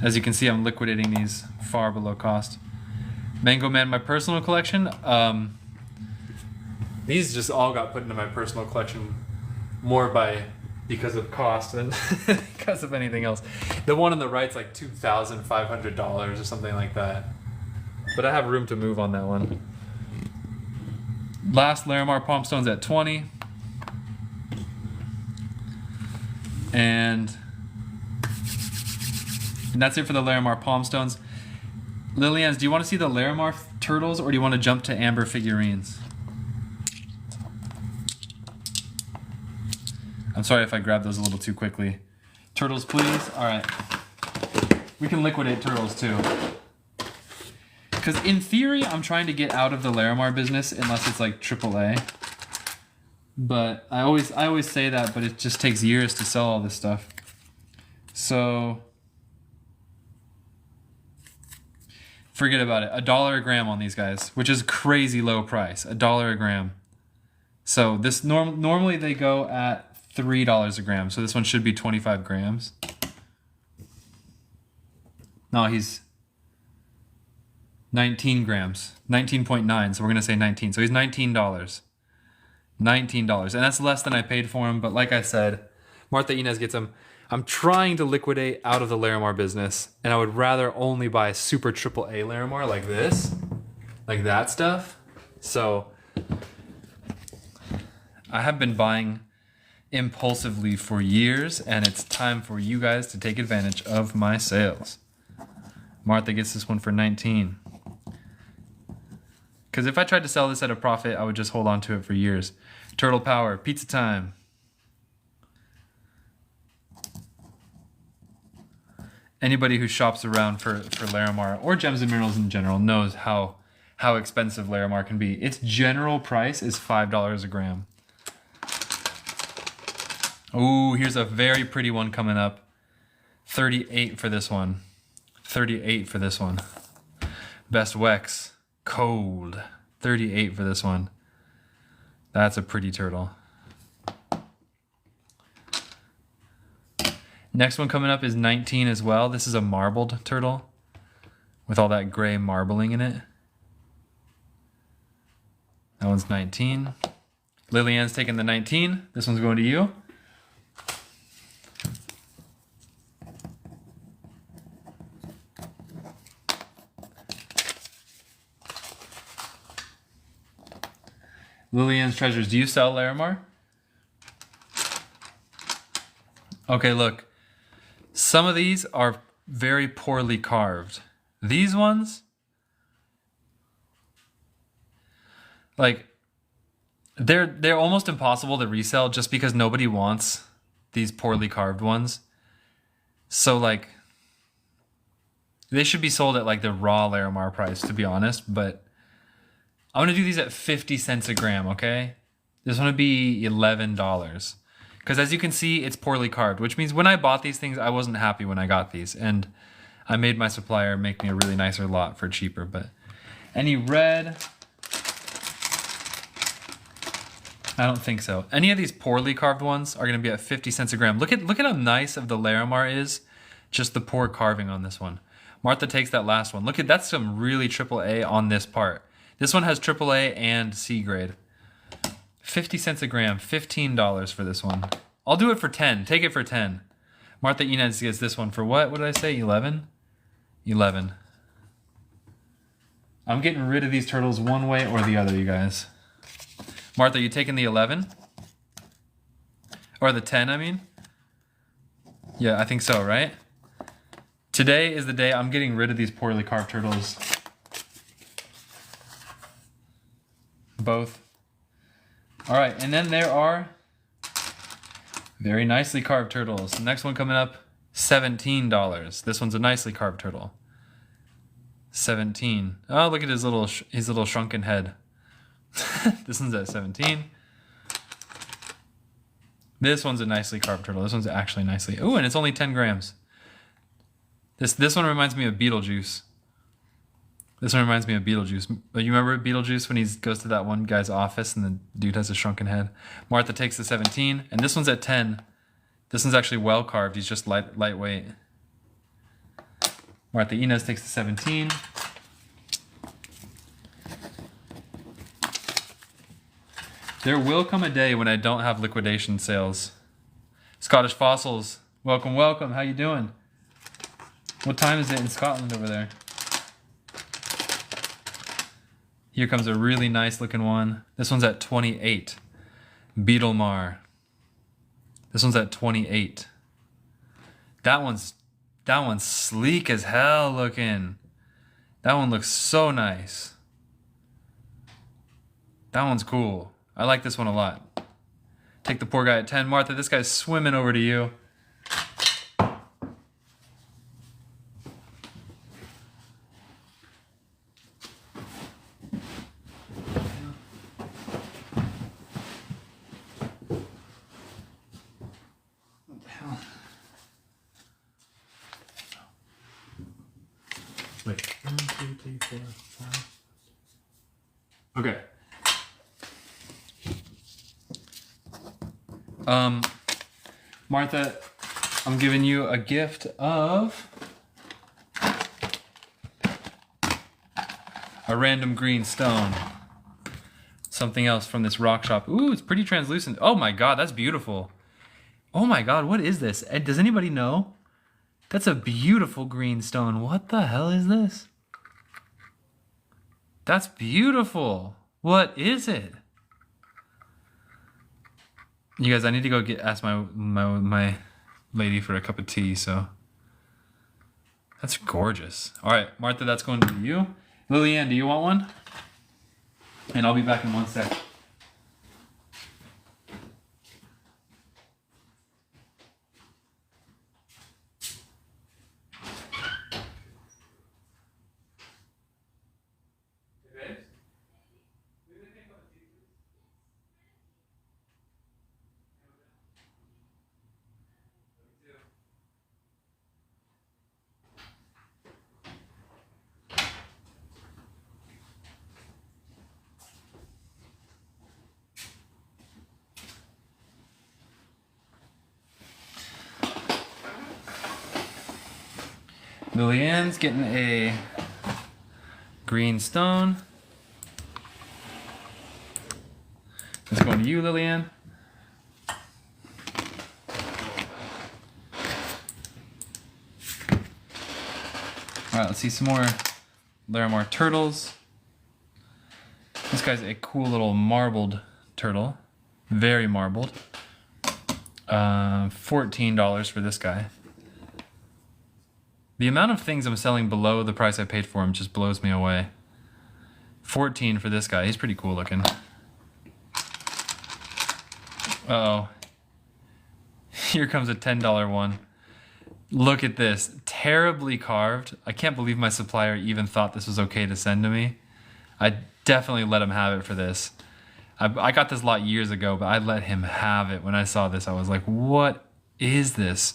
As you can see, I'm liquidating these far below cost. Mango Man, my personal collection. These just all got put into my personal collection more because of cost than because of anything else. The one on the right's like $2,500 or something like that. But I have room to move on that one. Last Larimar palm stones at 20. And that's it for the Larimar palm stones. Lillian's, do you want to see the Larimar turtles or do you want to jump to amber figurines? I'm sorry if I grabbed those a little too quickly. Turtles, please. All right. We can liquidate turtles too. Because in theory, I'm trying to get out of the Larimar business unless it's like AAA. But I always say that, but it just takes years to sell all this stuff. So forget about it. $1 a gram on these guys, which is crazy low price. $1 a gram. So this normally they go at $3 a gram. So this one should be 25 grams. No, he's 19 grams, 19.9. So we're gonna say 19. So he's $19. $19, and that's less than I paid for him. But like I said, Martha Inez gets him. I'm trying to liquidate out of the Larimar business, and I would rather only buy super AAA Larimar like this, like that stuff. So I have been buying impulsively for years, and it's time for you guys to take advantage of my sales. Martha gets this one for 19. Because if I tried to sell this at a profit, I would just hold on to it for years. Turtle Power, pizza time. Anybody who shops around for Larimar or gems and minerals in general knows how expensive Larimar can be. Its general price is $5 a gram. Ooh, here's a very pretty one coming up. 38 for this one. 38 for this one. Best Wex. Cold. 38 for this one. That's a pretty turtle. Next one coming up is 19 as well. This is a marbled turtle with all that gray marbling in it. That one's 19. Lillian's taking the 19. This one's going to you. Lillian's Treasures. Do you sell Larimar? Okay, look. Some of these are very poorly carved. These ones, like, they're almost impossible to resell just because nobody wants these poorly carved ones. So, like, they should be sold at, like, the raw Larimar price, to be honest, but I'm going to do these at 50 cents a gram, okay? This one would be $11. Because as you can see, it's poorly carved, which means when I bought these things, I wasn't happy when I got these. And I made my supplier make me a really nicer lot for cheaper. But any red? I don't think so. Any of these poorly carved ones are going to be at 50 cents a gram. Look at how nice of the Larimar is. Just the poor carving on this one. Martha takes that last one. Look at that's some really AAA on this part. This one has AAA and C grade. 50 cents a gram, $15 for this one. I'll do it for 10. Take it for 10. Martha Inez gets this one for what? What did I say? 11? 11. I'm getting rid of these turtles one way or the other, you guys. Martha, you taking the 11? Or the 10, I mean? Yeah, I think so, right? Today is the day I'm getting rid of these poorly carved turtles. Both. All right, and then there are very nicely carved turtles. The next one coming up, $17. This one's a nicely carved turtle. 17. Oh, look at his little shrunken head. This one's at 17. This one's a nicely carved turtle. This one's actually nicely. Ooh, and it's only 10 grams. This one reminds me of Beetlejuice. This one reminds me of Beetlejuice. You remember Beetlejuice when he goes to that one guy's office and the dude has a shrunken head? Martha takes the 17, and this one's at 10. This one's actually well carved. He's just lightweight. Martha Inez takes the 17. There will come a day when I don't have liquidation sales. Scottish Fossils, welcome, welcome. How you doing? What time is it in Scotland over there? Here comes a really nice looking one. This one's at 28. Beetlemar. This one's at 28. That one's sleek as hell looking. That one looks so nice. That one's cool. I like this one a lot. Take the poor guy at 10. Martha, this guy's swimming over to you. 3, 4, 5. Okay. Martha, I'm giving you a gift of a random green stone. Something else from this rock shop. Ooh, it's pretty translucent. Oh my god, that's beautiful. Oh my god, what is this? Does anybody know? That's a beautiful green stone. What the hell is this? That's beautiful. What is it? You guys, I need to go ask my lady for a cup of tea, so. That's gorgeous. All right, Martha, that's going to you. Lillian, do you want one? And I'll be back in 1 sec. Lillian's getting a green stone. It's going to you, Lillian. Alright, let's see some more Larimar turtles. This guy's a cool little marbled turtle. Very marbled. $14 for this guy. The amount of things I'm selling below the price I paid for him just blows me away. $14 for this guy. He's pretty cool looking. Uh-oh. Here comes a $10 one. Look at this. Terribly carved. I can't believe my supplier even thought this was okay to send to me. I definitely let him have it for this. I got this lot years ago, but I let him have it. When I saw this, I was like, what is this?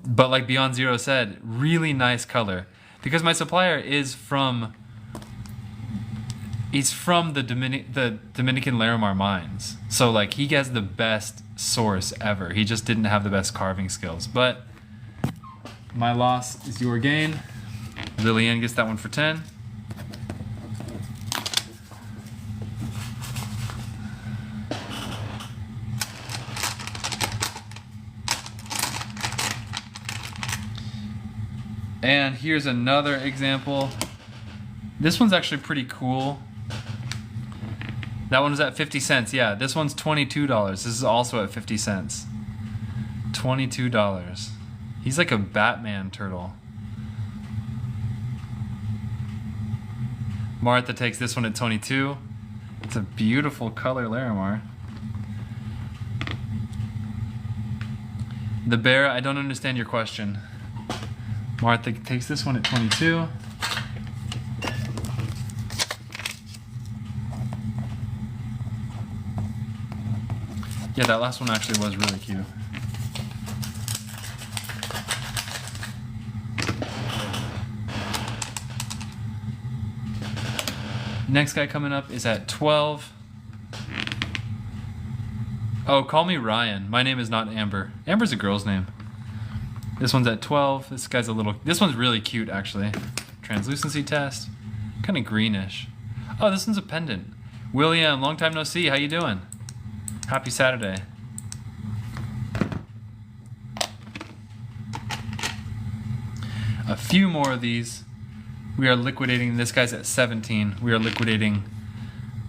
But like Beyond Zero said, really nice color. Because my supplier is from... He's from the Dominican Larimar mines. So like he has the best source ever. He just didn't have the best carving skills. But my loss is your gain. Lillian gets that one for 10. And here's another example. This one's actually pretty cool. That one was at 50 cents. Yeah, this one's $22. This is also at 50 cents. $22. He's like a Batman turtle. Martha takes this one at 22. It's a beautiful color, Larimar. The bear, I don't understand your question. Martha takes this one at 22. Yeah, that last one actually was really cute. Next guy coming up is at 12. Oh, call me Ryan. My name is not Amber. Amber's a girl's name. This one's at 12. This guy's this one's really cute actually. Translucency test. Kind of greenish. Oh, this one's a pendant. William, long time no see. How you doing? Happy Saturday. A few more of these. We are liquidating. This guy's at 17. We are liquidating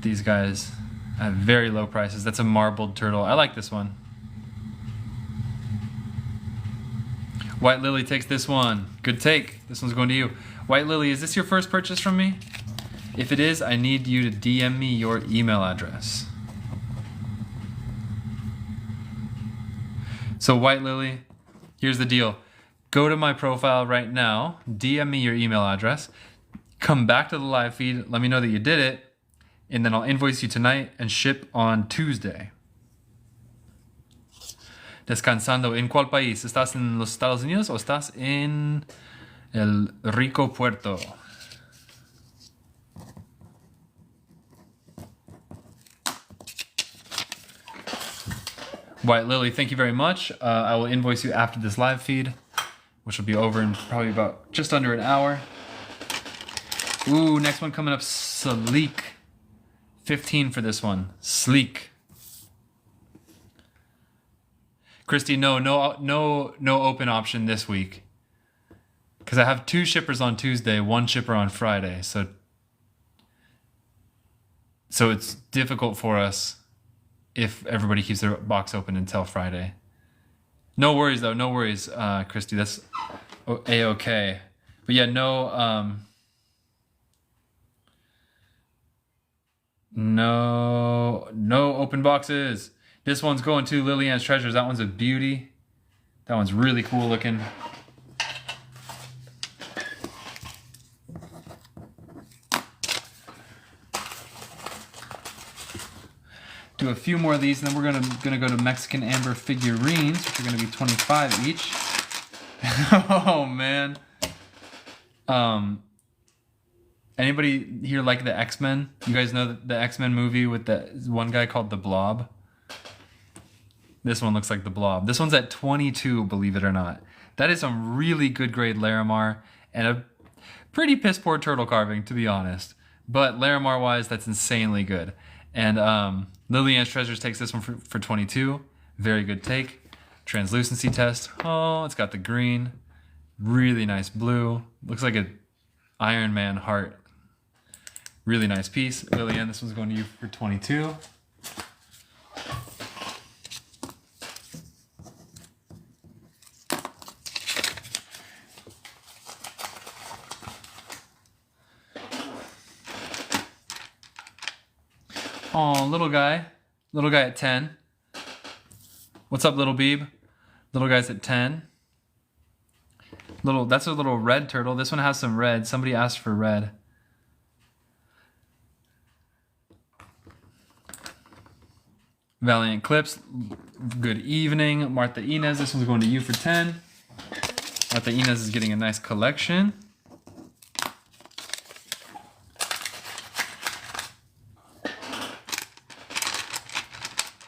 these guys at very low prices. That's a marbled turtle. I like this one. White Lily takes this one. Good take. This one's going to you. White Lily, is this your first purchase from me? If it is, I need you to DM me your email address. So White Lily, here's the deal. Go to my profile right now, DM me your email address, come back to the live feed, let me know that you did it, and then I'll invoice you tonight and ship on Tuesday. Descansando. ¿En cuál país? ¿Estás en los Estados Unidos o estás en el rico Puerto? White Lily, thank you very much. I will invoice you after this live feed, which will be over in probably about just under an hour. Ooh, next one coming up, Sleek. 15 for this one. Sleek. Christy, no open option this week. Because I have 2 shippers on Tuesday, 1 shipper on Friday. So it's difficult for us if everybody keeps their box open until Friday. No worries though, no worries, Christy. That's A-okay. But yeah, no open boxes. This one's going to Lillian's Treasures. That one's a beauty. That one's really cool looking. Do a few more of these, and then we're gonna go to Mexican Amber figurines, which are gonna be 25 each. Oh man. Anybody here like the X-Men? You guys know the X-Men movie with that one guy called the Blob? This one looks like the Blob. This one's at 22, believe it or not. That is some really good grade Larimar and a pretty piss poor turtle carving, to be honest. But Larimar wise, that's insanely good. And Lillian's Treasures takes this one for 22. Very good take. Translucency test. Oh, it's got the green. Really nice blue. Looks like an Iron Man heart. Really nice piece. Lillian, this one's going to you for 22. Oh, little guy at 10. What's up, little Beeb? Little guy's at 10. That's a little red turtle. This one has some red. Somebody asked for red. Valiant Clips, good evening. Martha Inez, this one's going to you for 10. Martha Inez is getting a nice collection.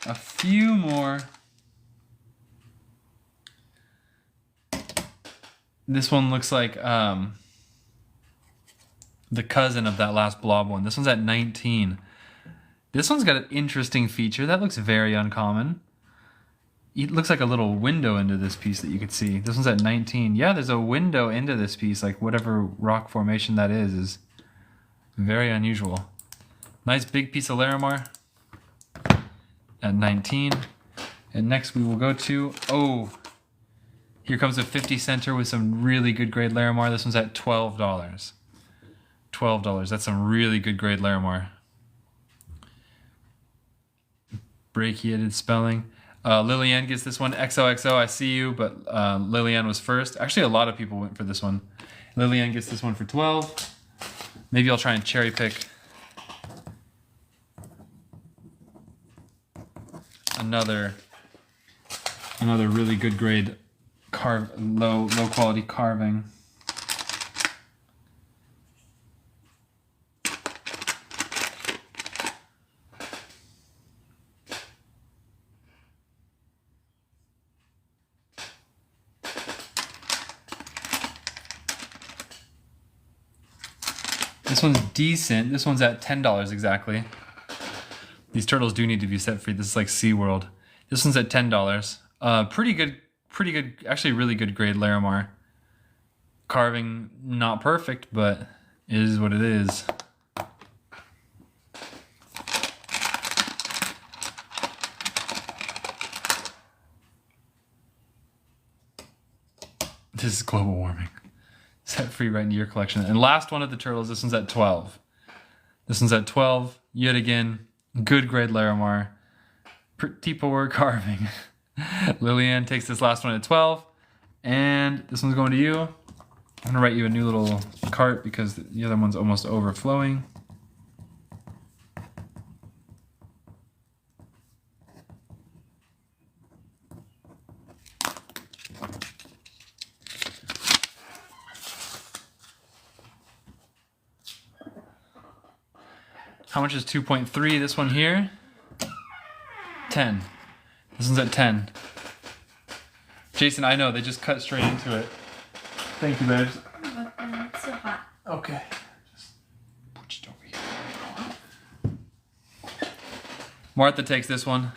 A few more. This one looks like the cousin of that last blob one. This one's at 19. This one's got an interesting feature. That looks very uncommon. It looks like a little window into this piece that you could see. This one's at 19. Yeah, there's a window into this piece, like whatever rock formation that is very unusual. Nice big piece of Larimar at 19. And next we will go to, here comes a 50 center with some really good grade Larimar. This one's at $12. $12. That's some really good grade Larimar. Brachiated spelling. Lillian gets this one. XOXO, I see you, but Lillian was first. Actually, a lot of people went for this one. Lillian gets this one for 12. Maybe I'll try and cherry pick another really good grade low quality carving. This one's decent. This one's at $10 exactly. These turtles do need to be set free. This is like SeaWorld. This one's at $10. Pretty good, actually really good grade Larimar. Carving, not perfect, but it is what it is. This is global warming. Set free right into your collection. And last one of the turtles, this one's at 12. This one's at 12. Yet again, good grade Larimar. Pretty poor carving. Lillian takes this last one at 12. And this one's going to you. I'm going to write you a new little cart because the other one's almost overflowing. How much is 2.3? This one here? 10. This one's at 10. Jason, I know, they just cut straight into it. Thank you, babes. It's so hot. Okay. Just put it over here. Martha takes this one.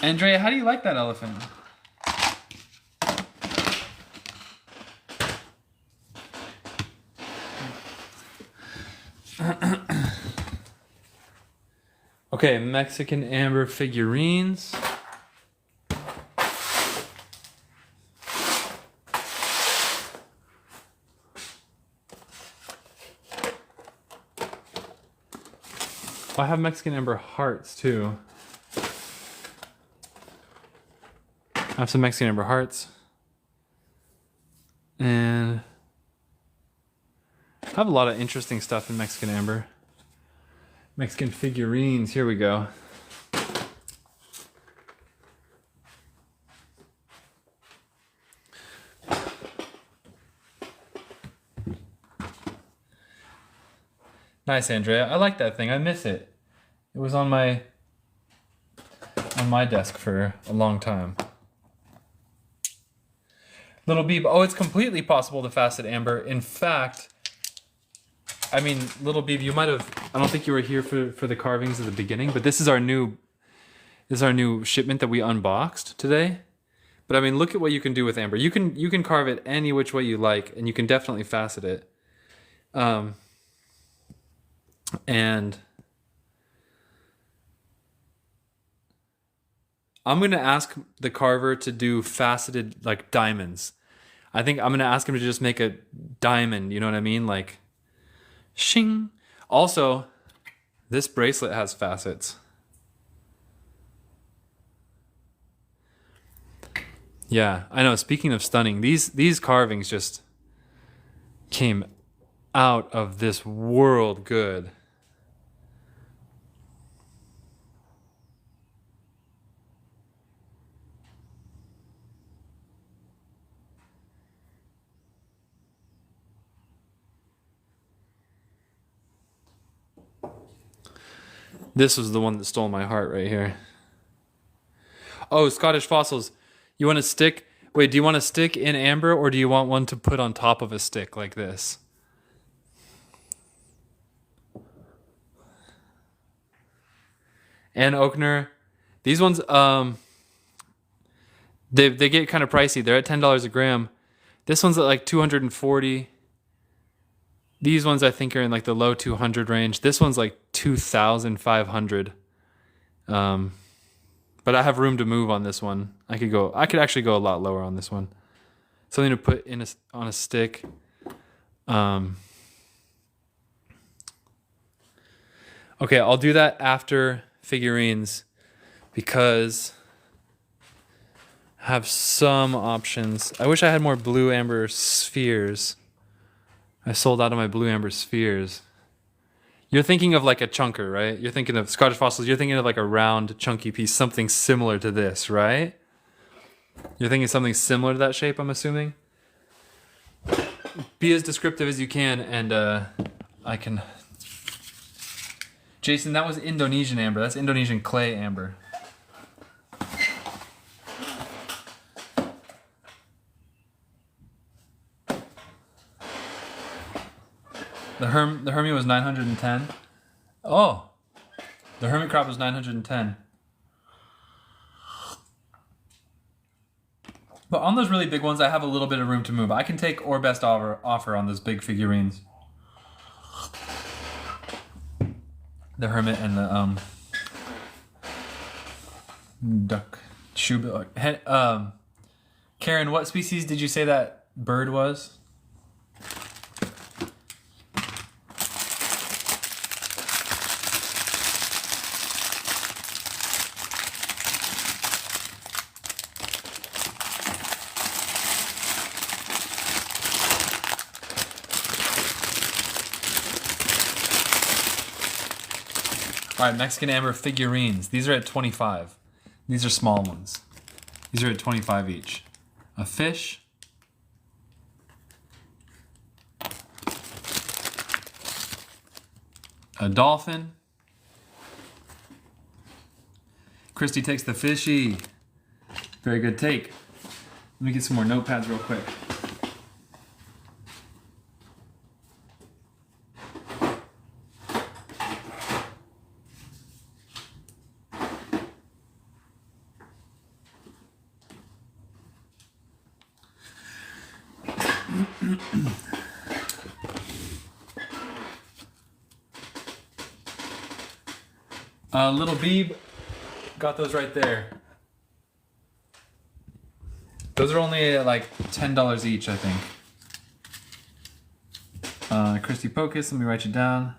Andrea, how do you like that elephant? Okay, Mexican amber figurines. I have Mexican amber hearts too. I have some Mexican amber hearts. And I have a lot of interesting stuff in Mexican amber. Mexican figurines, here we go. Nice, Andrea. I like that thing. I miss it. It was on my desk for a long time. Little Beeb. Oh, it's completely possible to facet amber. In fact, I mean, Little Beeb, you might have. I don't think you were here for the carvings at the beginning, but this is our new shipment that we unboxed today. But I mean, look at what you can do with amber. You can carve it any which way you like, and you can definitely facet it. And I'm going to ask the carver to do faceted, like, diamonds. I think I'm going to ask him to just make a diamond, you know what I mean? Like, shing. Also, this bracelet has facets. Yeah, I know. Speaking of stunning, these carvings just came out of this world good. This was the one that stole my heart right here. Oh, Scottish fossils. You want a stick? Wait, do you want a stick in amber, or do you want one to put on top of a stick like this? Ann Oakner. These ones, they get kind of pricey. They're at $10 a gram. This one's at like 240. These ones I think are in like the low 200 range. This one's like 2,500. But I have room to move on this one. I could actually go a lot lower on this one. Something to put in on a stick. Okay, I'll do that after figurines because I have some options. I wish I had more blue amber spheres. I sold out of my blue amber spheres. You're thinking of like a chunker, right? You're thinking of Scottish fossils. You're thinking of like a round, chunky piece, something similar to this, right? You're thinking something similar to that shape, I'm assuming? Be as descriptive as you can, and I can... Jason, that was Indonesian amber. That's Indonesian clay amber. The Hermia was 910. Oh, the hermit crab was 910. But on those really big ones, I have a little bit of room to move. I can take or best offer on those big figurines. The hermit and the duck shoe. Karen, what species did you say that bird was? All right, Mexican amber figurines. These are at 25. These are small ones. These are at 25 each. a fish, a dolphin. Christy takes the fishy. Very good take. Let me get some more notepads real quick. Little Beeb, got those right there. Those are only like $10 each, I think. Christy Pocus, let me write you down.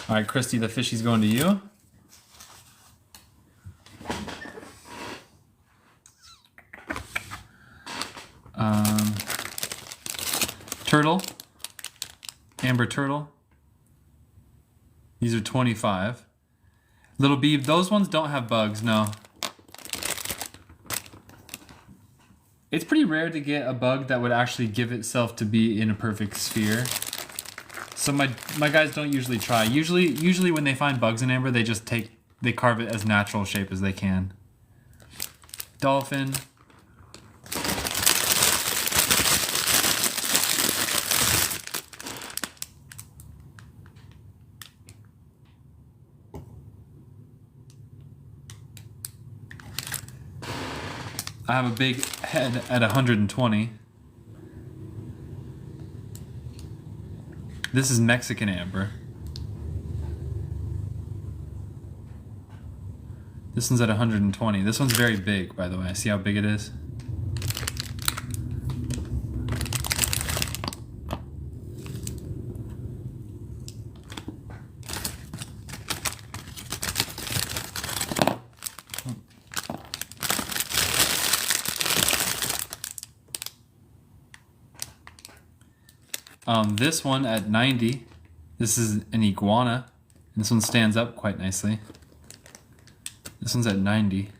All right, Christy, the fishy's going to you. Turtle, Amber Turtle. These are 25. Little Beeb, those ones don't have bugs, no. It's pretty rare to get a bug that would actually give itself to be in a perfect sphere. So my guys don't usually try. Usually when they find bugs in amber, they just carve it as natural shape as they can. Dolphin. I have a big head at 120. This is Mexican amber. This one's at 120. This one's very big, by the way. See how big it is? This one at 90, this is an iguana. This one stands up quite nicely. This one's at 90.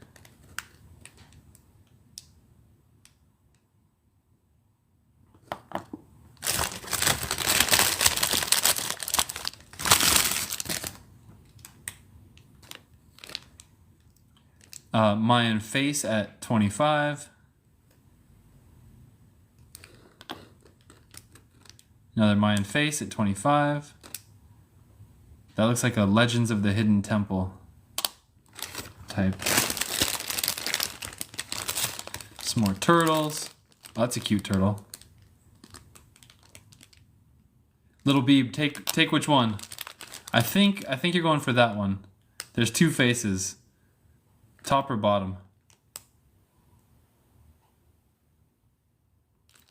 Mayan face at 25. Another Mayan face at 25. That looks like a Legends of the Hidden Temple type. Some more turtles. Oh, that's a cute turtle. Little Beeb, take which one? I think you're going for that one. There's two faces. Top or bottom?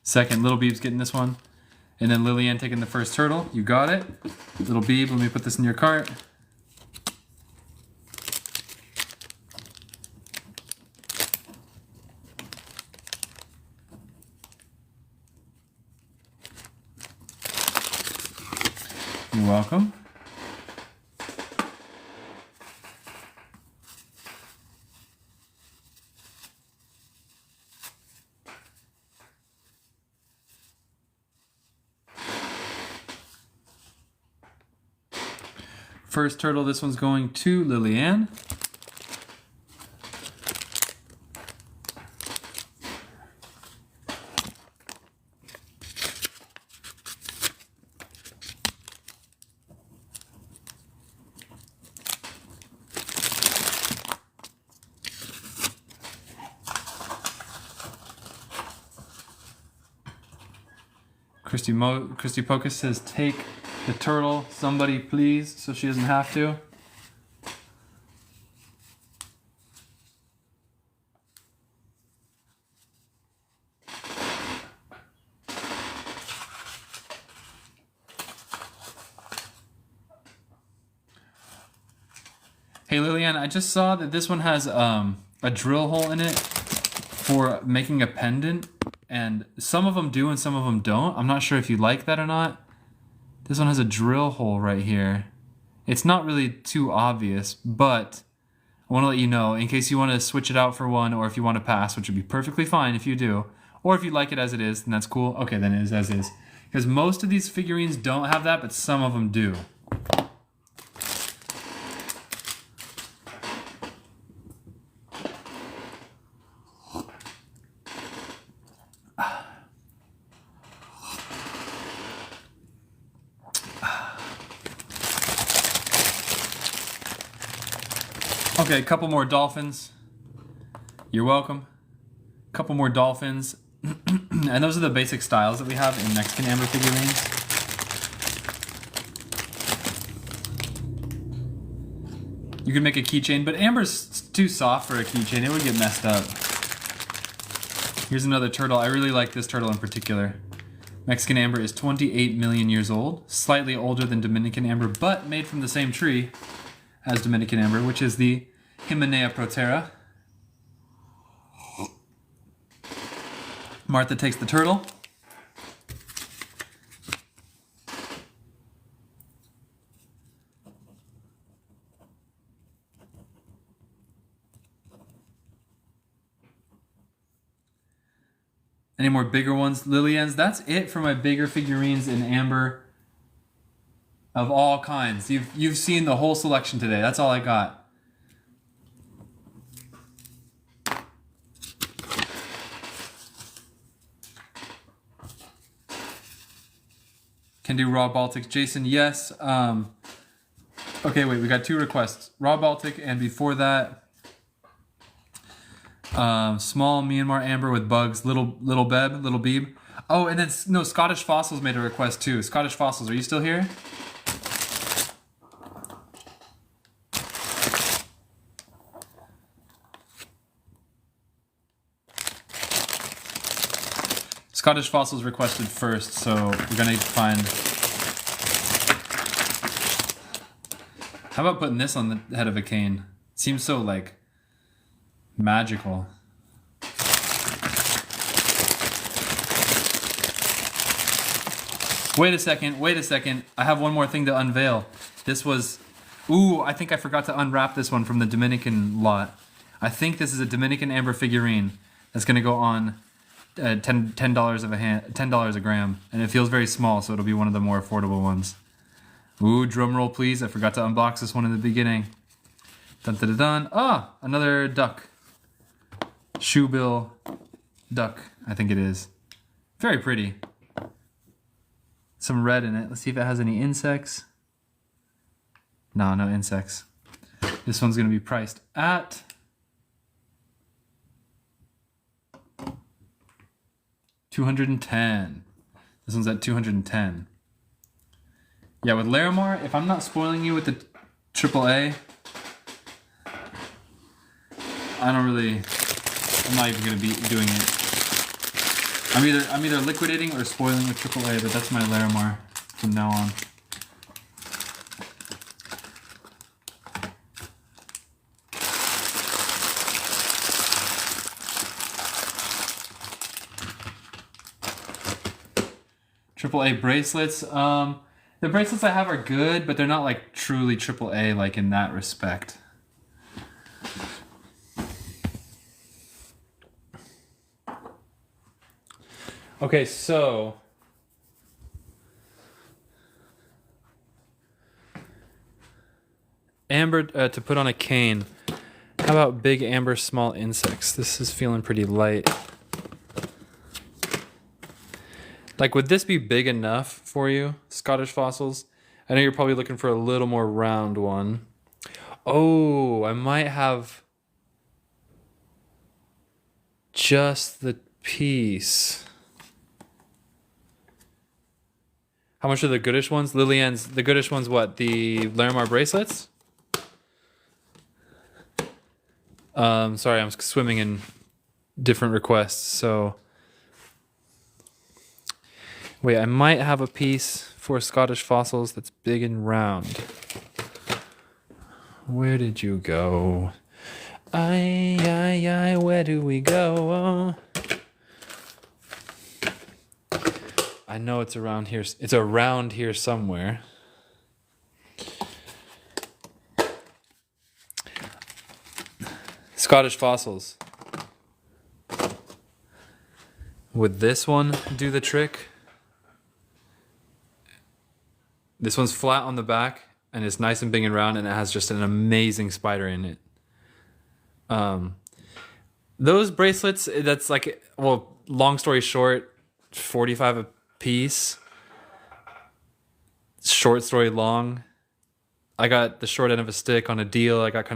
Second, Little Beeb's getting this one. And then Lillian taking the first turtle. You got it. Little Beeb, let me put this in your cart. You're welcome. First turtle, this one's going to Lillian. Christy Pocus says, take the turtle, somebody please, so she doesn't have to. Hey Lillian, I just saw that this one has a drill hole in it. for making a pendant, and some of them do and some of them don't. I'm not sure if you like that or not. This one has a drill hole right here. It's not really too obvious, but I want to let you know in case you want to switch it out for one, or if you want to pass, which would be perfectly fine if you do, or if you like it as it is, then that's cool. Okay, then it is as is. Because most of these figurines don't have that, but some of them do. Okay, a couple more dolphins. You're welcome. A couple more dolphins. And those are the basic styles that we have in Mexican amber figurines. You can make a keychain, but amber's too soft for a keychain. It would get messed up. Here's another turtle. I really like this turtle in particular. Mexican amber is 28 million years old. Slightly older than Dominican amber, but made from the same tree as Dominican amber, which is the Hymenaea protera. Martha takes the turtle. Any more bigger ones? Lilians. That's it for my bigger figurines in amber of all kinds. You've seen the whole selection today. That's all I got. Can do raw Baltic. Jason, yes. Okay, wait, we got 2 requests. Raw Baltic, and before that, small Myanmar amber with bugs, little Beeb. Oh, and then, no, Scottish Fossils made a request too. Scottish Fossils, are you still here? Scottish Fossils requested first, so we're gonna need to find... How about putting this on the head of a cane? Seems so, like, magical. Wait a second. I have one more thing to unveil. This was... Ooh, I think I forgot to unwrap this one from the Dominican lot. I think this is a Dominican amber figurine that's gonna go on $10 a gram, and it feels very small, so it'll be one of the more affordable ones. Ooh, drum roll please. I forgot to unbox this one in the beginning. Dun dun dun dun. Ah, another duck. Shoebill duck, I think it is. Very pretty. Some red in it. Let's see if it has any insects. No insects. This one's gonna be priced at $210. This one's at $210. Yeah, with Larimar, if I'm not spoiling you with the AAA, I'm not even gonna be doing it. I'm either liquidating or spoiling with AAA, but that's my Larimar from now on. AAA bracelets. The bracelets I have are good, but they're not like truly AAA like in that respect. Okay, so amber to put on a cane. How about big amber small insects? This is feeling pretty light. Like, would this be big enough for you, Scottish Fossils? I know you're probably looking for a little more round one. Oh, I might have just the piece. How much are the goodish ones? Lilian's, the goodish ones, what? The Larimar bracelets? Sorry, I'm swimming in different requests, so... Wait, I might have a piece for Scottish Fossils that's big and round. Where did you go? Ay, where do we go? I know it's around here. It's around here somewhere. Scottish fossils. Would this one do the trick? This one's flat on the back and it's nice and big and round and it has just an amazing spider in it. Those bracelets, that's like, well, long story short, 45 a piece. Short story long. I got the short end of a stick on a deal. I got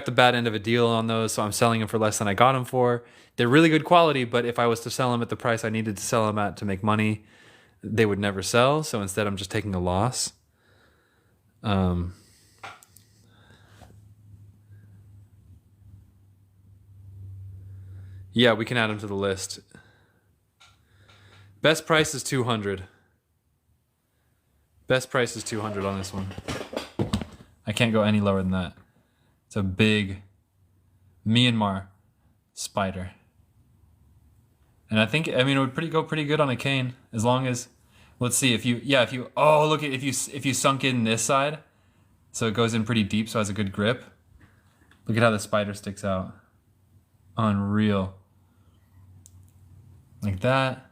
the bad end of a deal on those, so I'm selling them for less than I got them for. They're really good quality, but if I was to sell them at the price I needed to sell them at to make money, they would never sell. So instead, I'm just taking a loss. Yeah, we can add them to the list. Best price is 200. Best price is 200 on this one. I can't go any lower than that. It's a big Myanmar spider. And I think, it would go pretty good on a cane as long as, let's see, if you sunk in this side, so it goes in pretty deep, so it has a good grip. Look at how the spider sticks out. Unreal. Like that.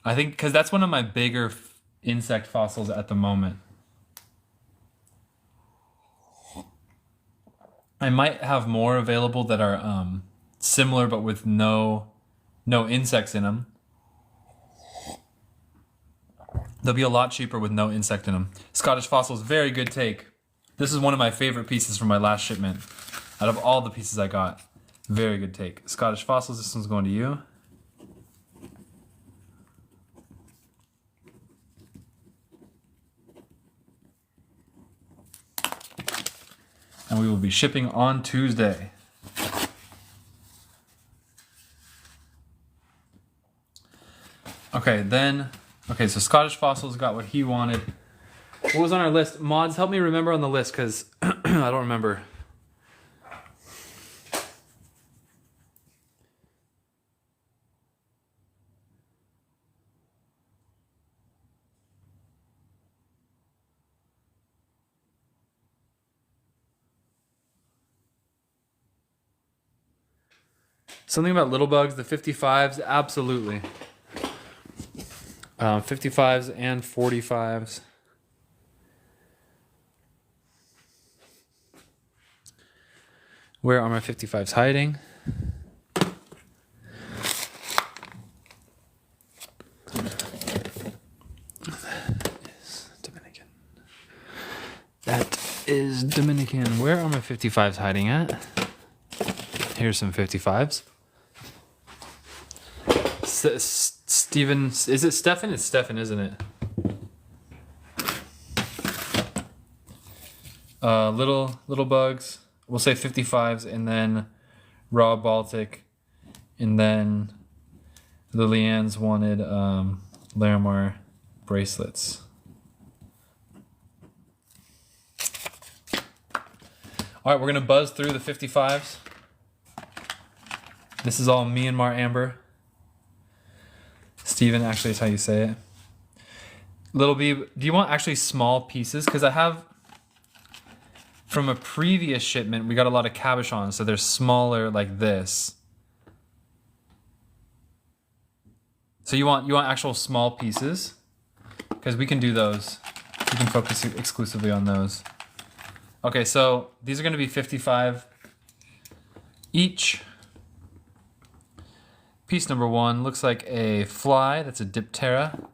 I think, because that's one of my bigger insect fossils at the moment. I might have more available that are similar but with no insects in them. They'll be a lot cheaper with no insect in them. Scottish fossils, very good take. This is one of my favorite pieces from my last shipment. Out of all the pieces I got, very good take. Scottish fossils, this one's going to you. And we will be shipping on Tuesday. Okay, so Scottish fossils got what he wanted. What was on our list? Mods, help me remember on the list, because I don't remember. Something about little bugs, the 55s, absolutely. 55s and 45s. Where are my 55s hiding? Dominican. That is Dominican. Where are my 55s hiding at? Here's some 55s. Steven, is it Stefan? It's Stefan, isn't it? Little bugs. We'll say 55s, and then raw Baltic, and then Lilianne's wanted Larimar bracelets. All right, we're gonna buzz through the 55s. This is all Myanmar amber. Steven, actually, is how you say it. Little B, do you want actually small pieces? Because I have, from a previous shipment, we got a lot of cabochons, so they're smaller like this. So you want actual small pieces? Because we can do those. We can focus exclusively on those. Okay, so these are going to be 55 each. Piece number 1 looks like a fly. That's a Diptera.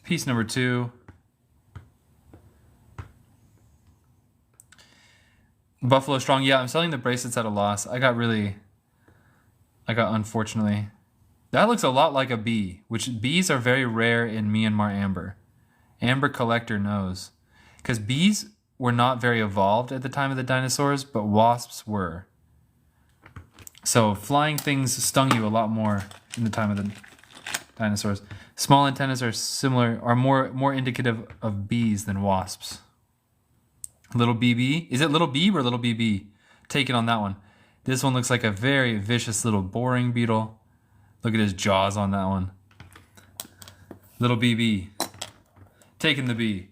Piece number 2. Buffalo Strong. Yeah, I'm selling the bracelets at a loss. I got unfortunately. That looks a lot like a bee, which bees are very rare in Myanmar amber. Amber collector knows. Because bees were not very evolved at the time of the dinosaurs, but wasps were. So flying things stung you a lot more in the time of the dinosaurs. Small antennas are similar, are more indicative of bees than wasps. Little BB. Is it little Beeb or little BB? Take it on that one. This one looks like a very vicious little boring beetle. Look at his jaws on that one. Little BB. Taking the bee.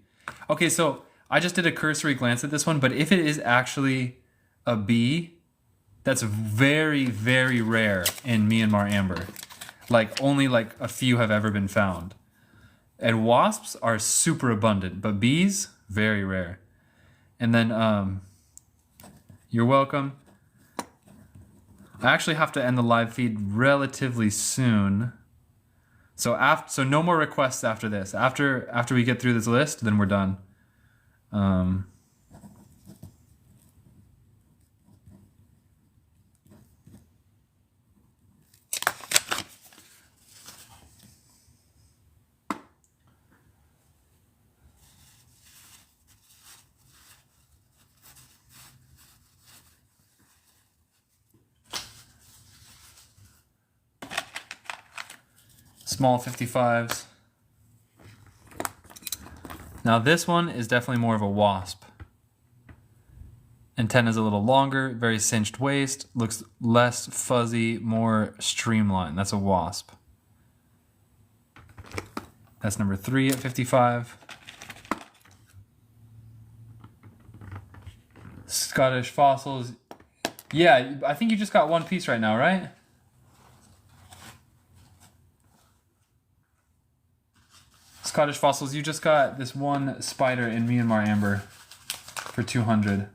Okay, so I just did a cursory glance at this one, but if it is actually a bee, that's very, very rare in Myanmar amber. Like only like a few have ever been found. And wasps are super abundant, but bees, very rare. And then, you're welcome. I actually have to end the live feed relatively soon. So no more requests after this. After we get through this list, then we're done. Small 55s. Now this one is definitely more of a wasp. Antenna's a little longer, very cinched waist, looks less fuzzy, more streamlined. That's a wasp. That's number 3 at 55. Scottish fossils. Yeah, I think you just got one piece right now, right? Scottish fossils, you just got this one spider in Myanmar amber for 200.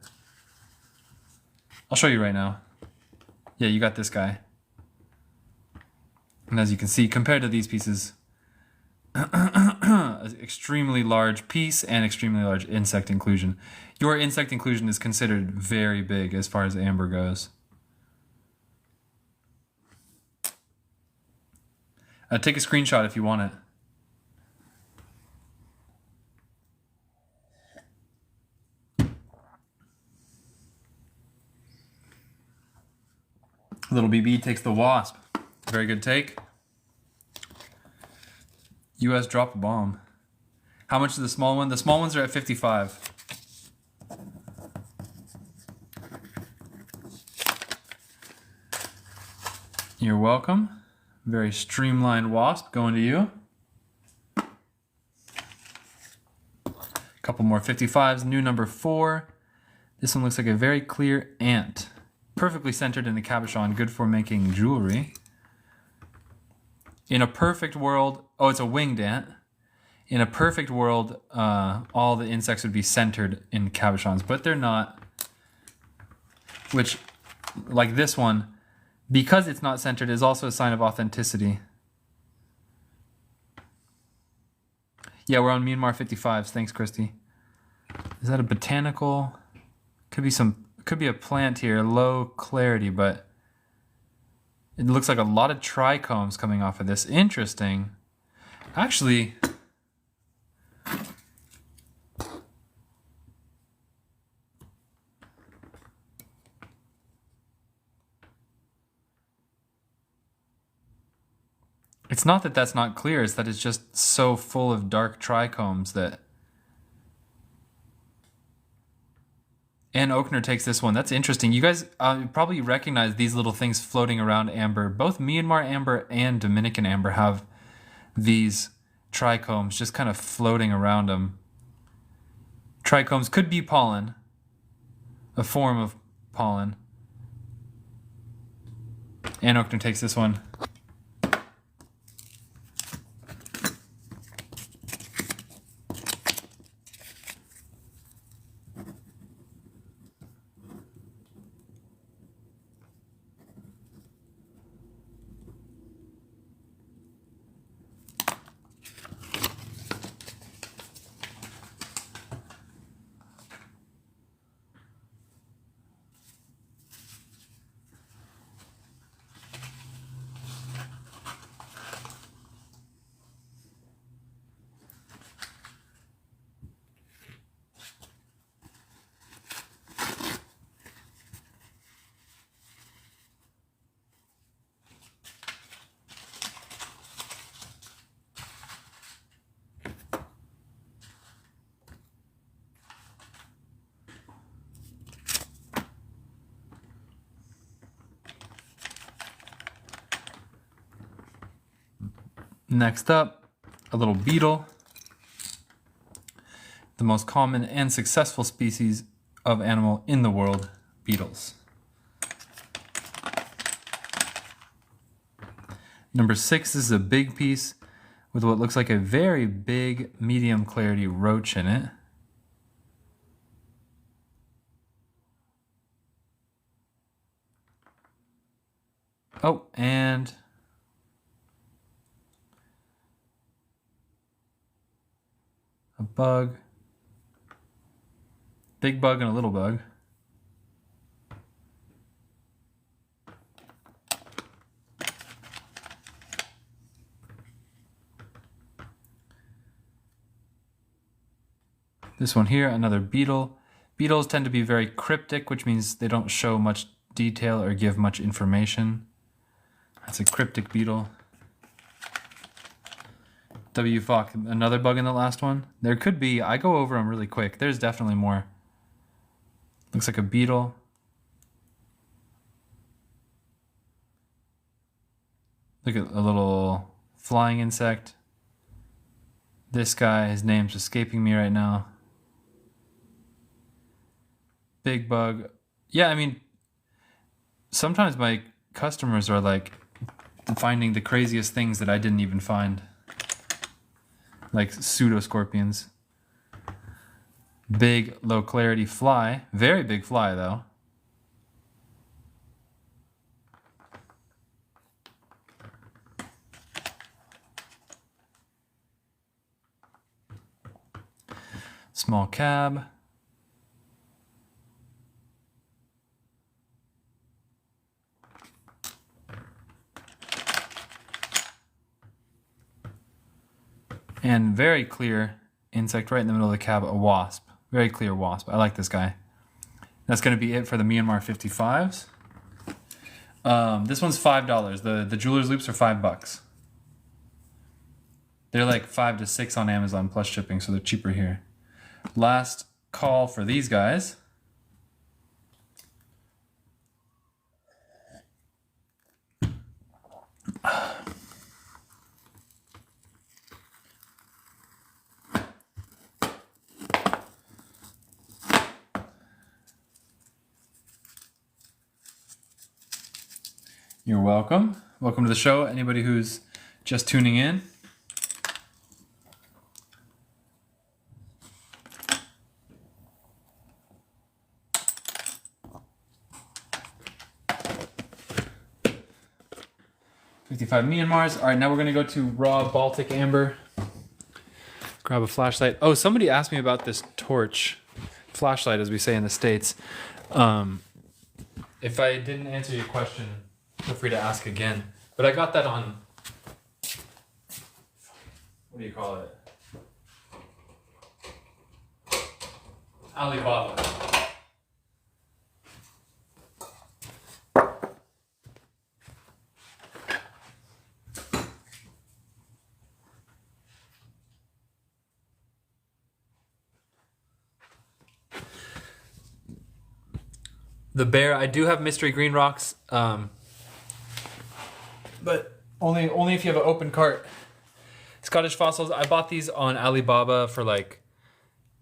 I'll show you right now. Yeah, you got this guy. And as you can see, compared to these pieces, extremely large piece and extremely large insect inclusion. Your insect inclusion is considered very big as far as amber goes. Take a screenshot if you want it. Little BB takes the wasp. Very good take. US drop a bomb. How much is the small one? The small ones are at 55. You're welcome. Very streamlined wasp going to you. Couple more 55s. New number 4. This one looks like a very clear ant. Perfectly centered in the cabochon, good for making jewelry. In a perfect world, oh, it's a winged ant. In a perfect world, all the insects would be centered in cabochons, but they're not. Which, like this one, because it's not centered, is also a sign of authenticity. Yeah, we're on Myanmar 55s. Thanks, Christy. Is that a botanical? Could be a plant here, low clarity, but it looks like a lot of trichomes coming off of this. Interesting. Actually, it's not that that's not clear, it's that it's just so full of dark trichomes that... Ann Oakner takes this one. That's interesting. You guys probably recognize these little things floating around amber. Both Myanmar amber and Dominican amber have these trichomes just kind of floating around them. Trichomes could be pollen, a form of pollen. Ann Oakner takes this one. Next up, a little beetle. The most common and successful species of animal in the world, beetles. Number 6 is a big piece with what looks like a very big medium clarity roach in it. Oh, and a bug. Big bug and a little bug. This one here, another beetle. Beetles tend to be very cryptic, which means they don't show much detail or give much information. That's a cryptic beetle. W. Fox, another bug in the last one. There could be, I go over them really quick. There's definitely more. Looks like a beetle. Look at a little flying insect. This guy, his name's escaping me right now. Big bug. Yeah, I mean, sometimes my customers are like finding the craziest things that I didn't even find. Like pseudoscorpions. Big low clarity fly. Very big fly though. Small cab. And very clear insect right in the middle of the cab, a wasp. Very clear wasp. I like this guy. That's going to be it for the Myanmar 55s. This one's $5. The jeweler's loops are $5. They're like 5 to 6 on Amazon plus shipping, so they're cheaper here. Last call for these guys. You're welcome. Welcome to the show. Anybody who's just tuning in. $55 Myanmars. All right, now we're gonna go to raw Baltic amber. Grab a flashlight. Oh, somebody asked me about this torch, flashlight, as we say in the States. If I didn't answer your question, feel free to ask again. But I got that on, what do you call it? Alibaba. The bear, I do have mystery green rocks, but only if you have an open cart. Scottish fossils, I bought these on Alibaba for like,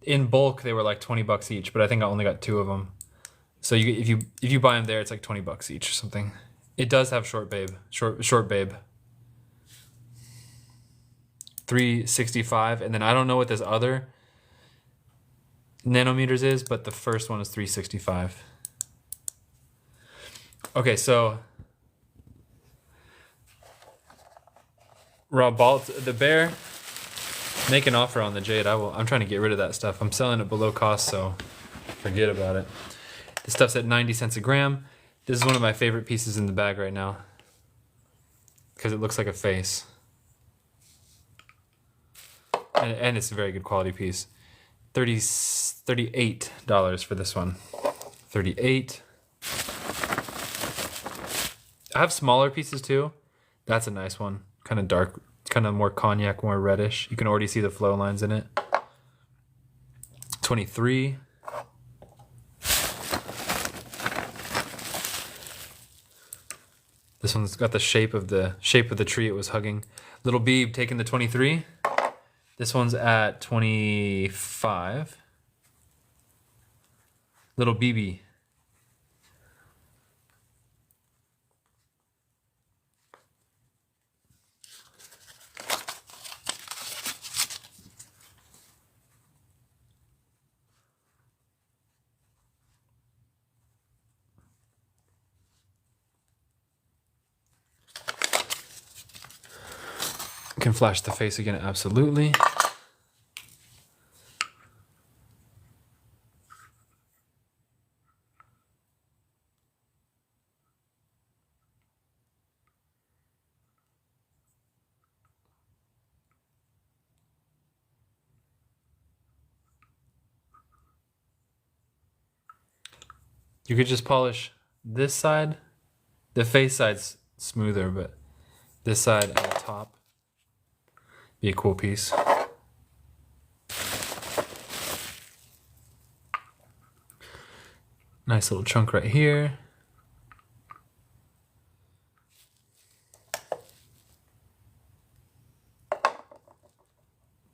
in bulk they were like $20 each, but I think I only got 2 of them. So if you buy them there, it's like $20 each or something. It does have short babe, short babe. 365, and then I don't know what this other nanometers is, but the first one is 365. Okay, so raw Balt, the bear, make an offer on the jade. I'm trying to get rid of that stuff. I'm selling it below cost, so forget about it. This stuff's at 90 cents a gram. This is one of my favorite pieces in the bag right now because it looks like a face. And it's a very good quality piece. $38 for this one. 38. I have smaller pieces too. That's a nice one. Kind of dark, kind of more cognac, more reddish. You can already see the flow lines in it. 23. This one's got the shape of the tree it was hugging. Little Beeb taking the 23. This one's at 25. Little BB. Can flash the face again, absolutely. You could just polish this side. The face side's smoother, but this side at the top be a cool piece. Nice little chunk right here.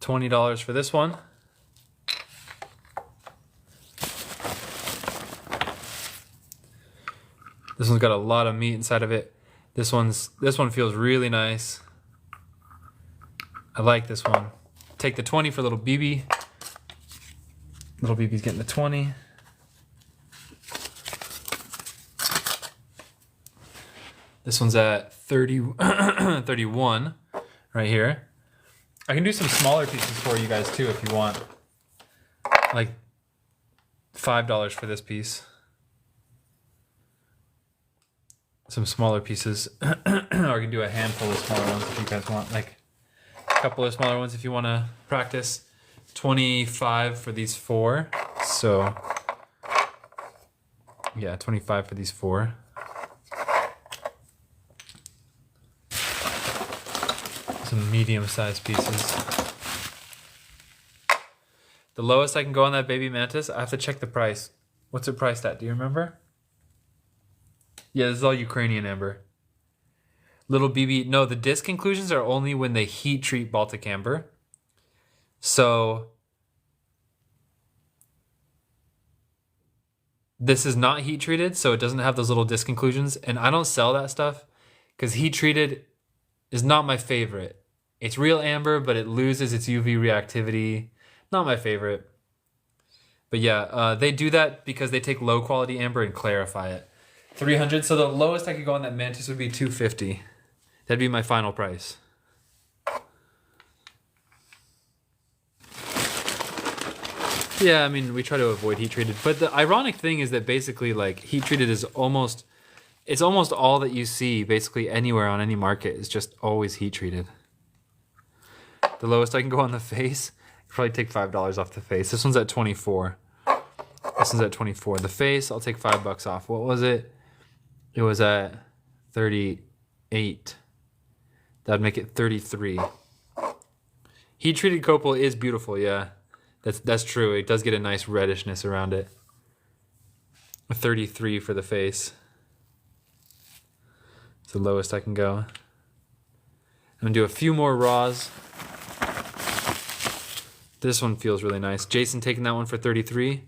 $20 for this one. This one's got a lot of meat inside of it. This one feels really nice. I like this one. Take the 20 for little BB. Little BB's getting the 20. This one's at 30, 31 right here. I can do some smaller pieces for you guys too if you want. Like $5 for this piece. Some smaller pieces. Or I can do a handful of smaller ones if you guys want. Like a couple of smaller ones if you want to practice. 25 for these 4. So yeah, 25 for these 4. Some medium-sized pieces. The lowest I can go on that baby mantis, I have to check the price. What's it priced at? Do you remember? Yeah, this is all Ukrainian amber. Little BB, no, the disc inclusions are only when they heat treat Baltic amber. So this is not heat treated, so it doesn't have those little disc inclusions. And I don't sell that stuff because heat treated is not my favorite. It's real amber, but it loses its UV reactivity. Not my favorite. But yeah, they do that because they take low quality amber and clarify it. 300, so the lowest I could go on that mantis would be 250. That'd be my final price. Yeah, I mean, we try to avoid heat treated, but the ironic thing is that basically like heat treated is almost all that you see basically anywhere on any market is just always heat treated. The lowest I can go on the face, probably take $5 off the face. This one's at 24. This one's at 24. The face, I'll take $5 off. What was it? It was at 38. That'd make it 33. Heat treated copal is beautiful, yeah. That's true. It does get a nice reddishness around it. 33 for the face. It's the lowest I can go. I'm gonna do a few more raws. This one feels really nice. Jason taking that one for 33.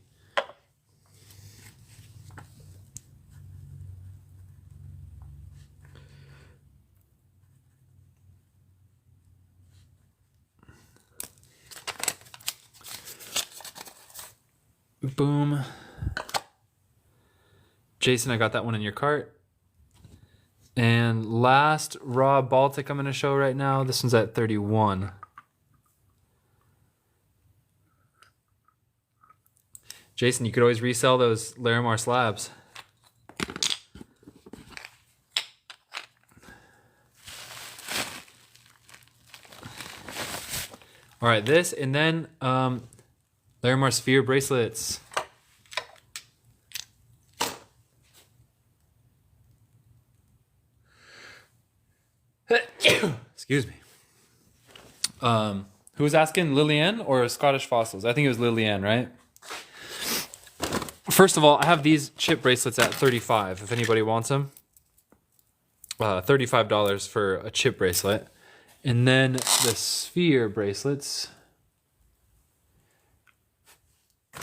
Boom. Jason, I got that one in your cart. And last raw Baltic I'm going to show right now. This one's at 31. Jason, you could always resell those Larimar slabs. All right, this and then Larimar Sphere bracelets. Excuse me. Who was asking, Lillian or Scottish Fossils? I think it was Lillian, right? First of all, I have these chip bracelets at 35 if anybody wants them. $35 for a chip bracelet. And then the sphere bracelets,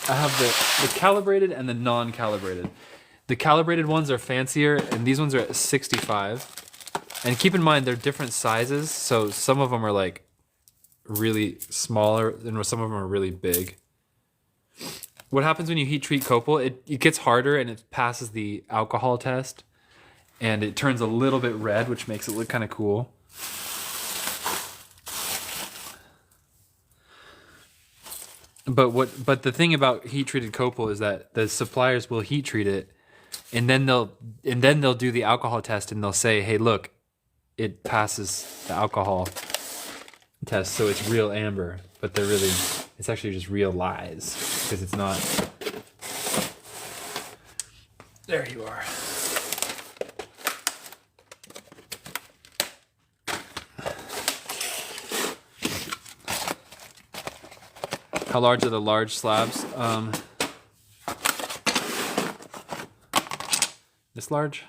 I have the calibrated and the non-calibrated. The calibrated ones are fancier, and these ones are at 65. And keep in mind, they're different sizes, so some of them are like really smaller, and some of them are really big. What happens when you heat treat copal, it gets harder and it passes the alcohol test, and it turns a little bit red, which makes it look kind of cool. But the thing about heat treated copal is that the suppliers will heat treat it, and then they'll do the alcohol test, and they'll say, "Hey, look, it passes the alcohol test, so it's real amber." But it's actually just real lies, because it's not. There you are. How large are the large slabs? This large?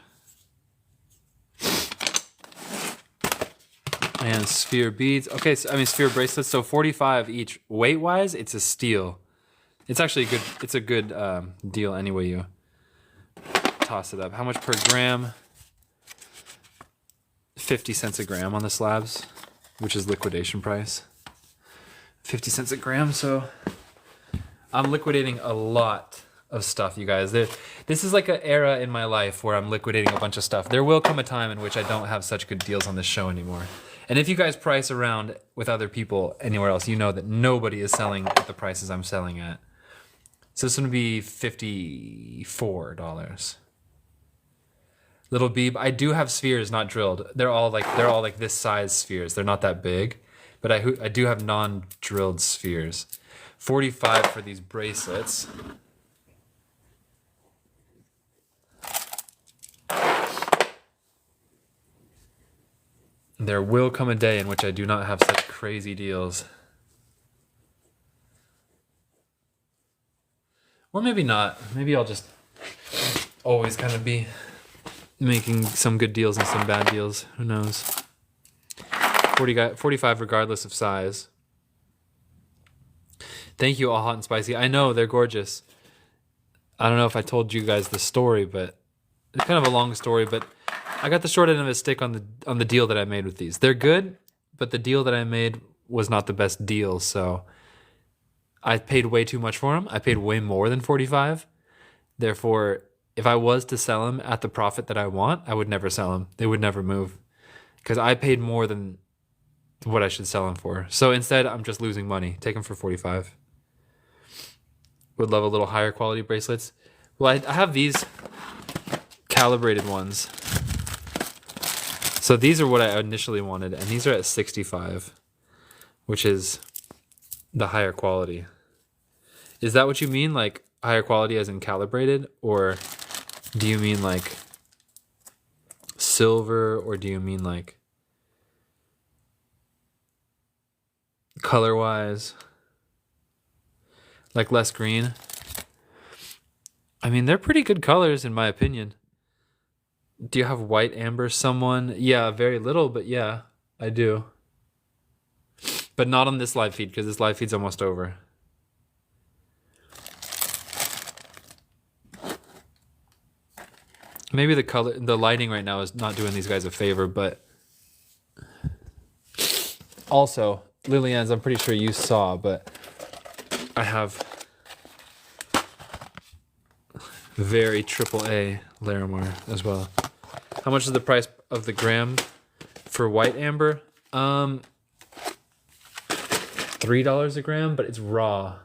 And sphere beads. Okay, so, I mean sphere bracelets. So 45 each. Weight wise, it's a steal. It's actually a good. It's a good deal anyway you toss it up. How much per gram? 50 cents a gram on the slabs, which is liquidation price. 50 cents a gram. So I'm liquidating a lot of stuff, you guys. This is like an era in my life where I'm liquidating a bunch of stuff. There will come a time in which I don't have such good deals on this show anymore. And if you guys price around with other people anywhere else, you know that nobody is selling at the prices I'm selling at. So this is gonna be $54. Little Beeb, I do have spheres not drilled. They're all like this size spheres. They're not that big, but I do have non-drilled spheres. 45 for these bracelets. There will come a day in which I do not have such crazy deals. Or maybe not. Maybe I'll just always kind of be making some good deals and some bad deals. Who knows? 45 regardless of size. Thank you, All Hot and Spicy. I know, they're gorgeous. I don't know if I told you guys the story, but it's kind of a long story, but I got the short end of a stick on the deal that I made with these. They're good, but the deal that I made was not the best deal, so I paid way too much for them. I paid way more than 45. Therefore, if I was to sell them at the profit that I want, I would never sell them. They would never move, because I paid more than what I should sell them for. So instead, I'm just losing money. Take them for 45. Would love a little higher quality bracelets. Well, I have these calibrated ones. So these are what I initially wanted, and these are at 65, which is the higher quality. Is that what you mean, like higher quality as in calibrated, or do you mean like silver, or do you mean like color-wise, like less green? I mean, they're pretty good colors in my opinion. Do you have white amber someone? Yeah, very little, but yeah, I do. But not on this live feed, because this live feed's almost over. Maybe the lighting right now is not doing these guys a favor, but also, Lillian's, I'm pretty sure you saw, but I have very AAA Larimar as well. How much is the price of the gram for white amber? $3 a gram, but it's raw.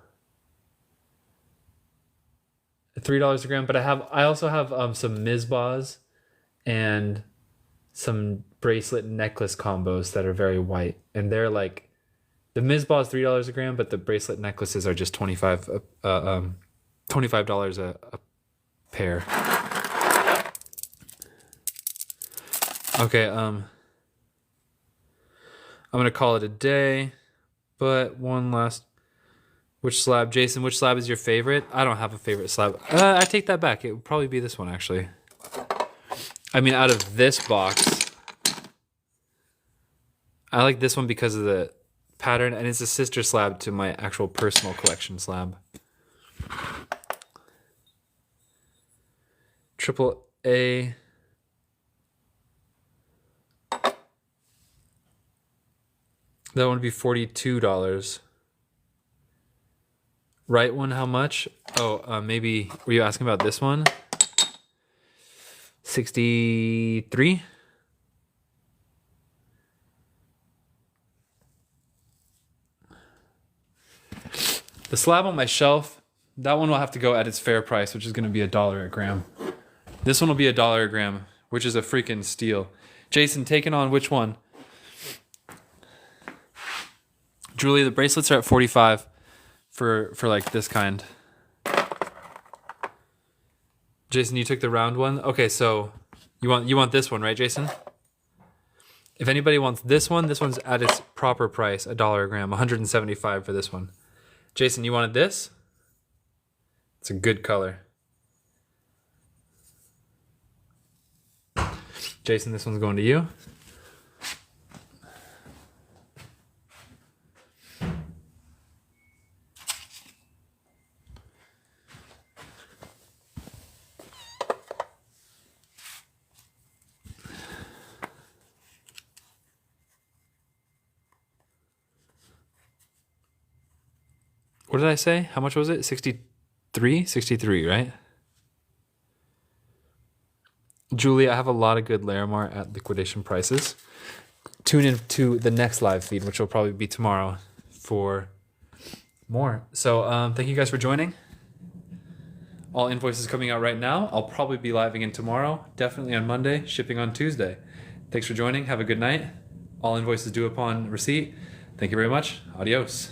$3 a gram, but I also have some Mizbahs and some bracelet necklace combos that are very white, and they're like, the Mizbah is $3 a gram, but the bracelet necklaces are just $25 a pair. Okay, I'm gonna call it a day, but one last. Which slab, Jason? Which slab is your favorite? I don't have a favorite slab. I take that back. It would probably be this one, actually. I mean, out of this box, I like this one because of the pattern, and it's a sister slab to my actual personal collection slab. Triple A. That one would be $42. Right one, how much? Oh, maybe, were you asking about this one? 63? The slab on my shelf, that one will have to go at its fair price, which is going to be $1 a gram. This one will be $1 a gram, which is a freaking steal. Jason, taking on which one? Julie, the bracelets are at 45 for like this kind. Jason, you took the round one? Okay, so you want this one, right, Jason? If anybody wants this one's at its proper price, $1 a gram, 175 for this one. Jason, you wanted this? It's a good color. Jason, this one's going to you. What did I say? How much was it? 63? 63, right? Julie, I have a lot of good Larimar at liquidation prices. Tune in to the next live feed, which will probably be tomorrow, for more. So thank you guys for joining. All invoices coming out right now. I'll probably be live again tomorrow, definitely on Monday, shipping on Tuesday. Thanks for joining. Have a good night. All invoices due upon receipt. Thank you very much. Adios.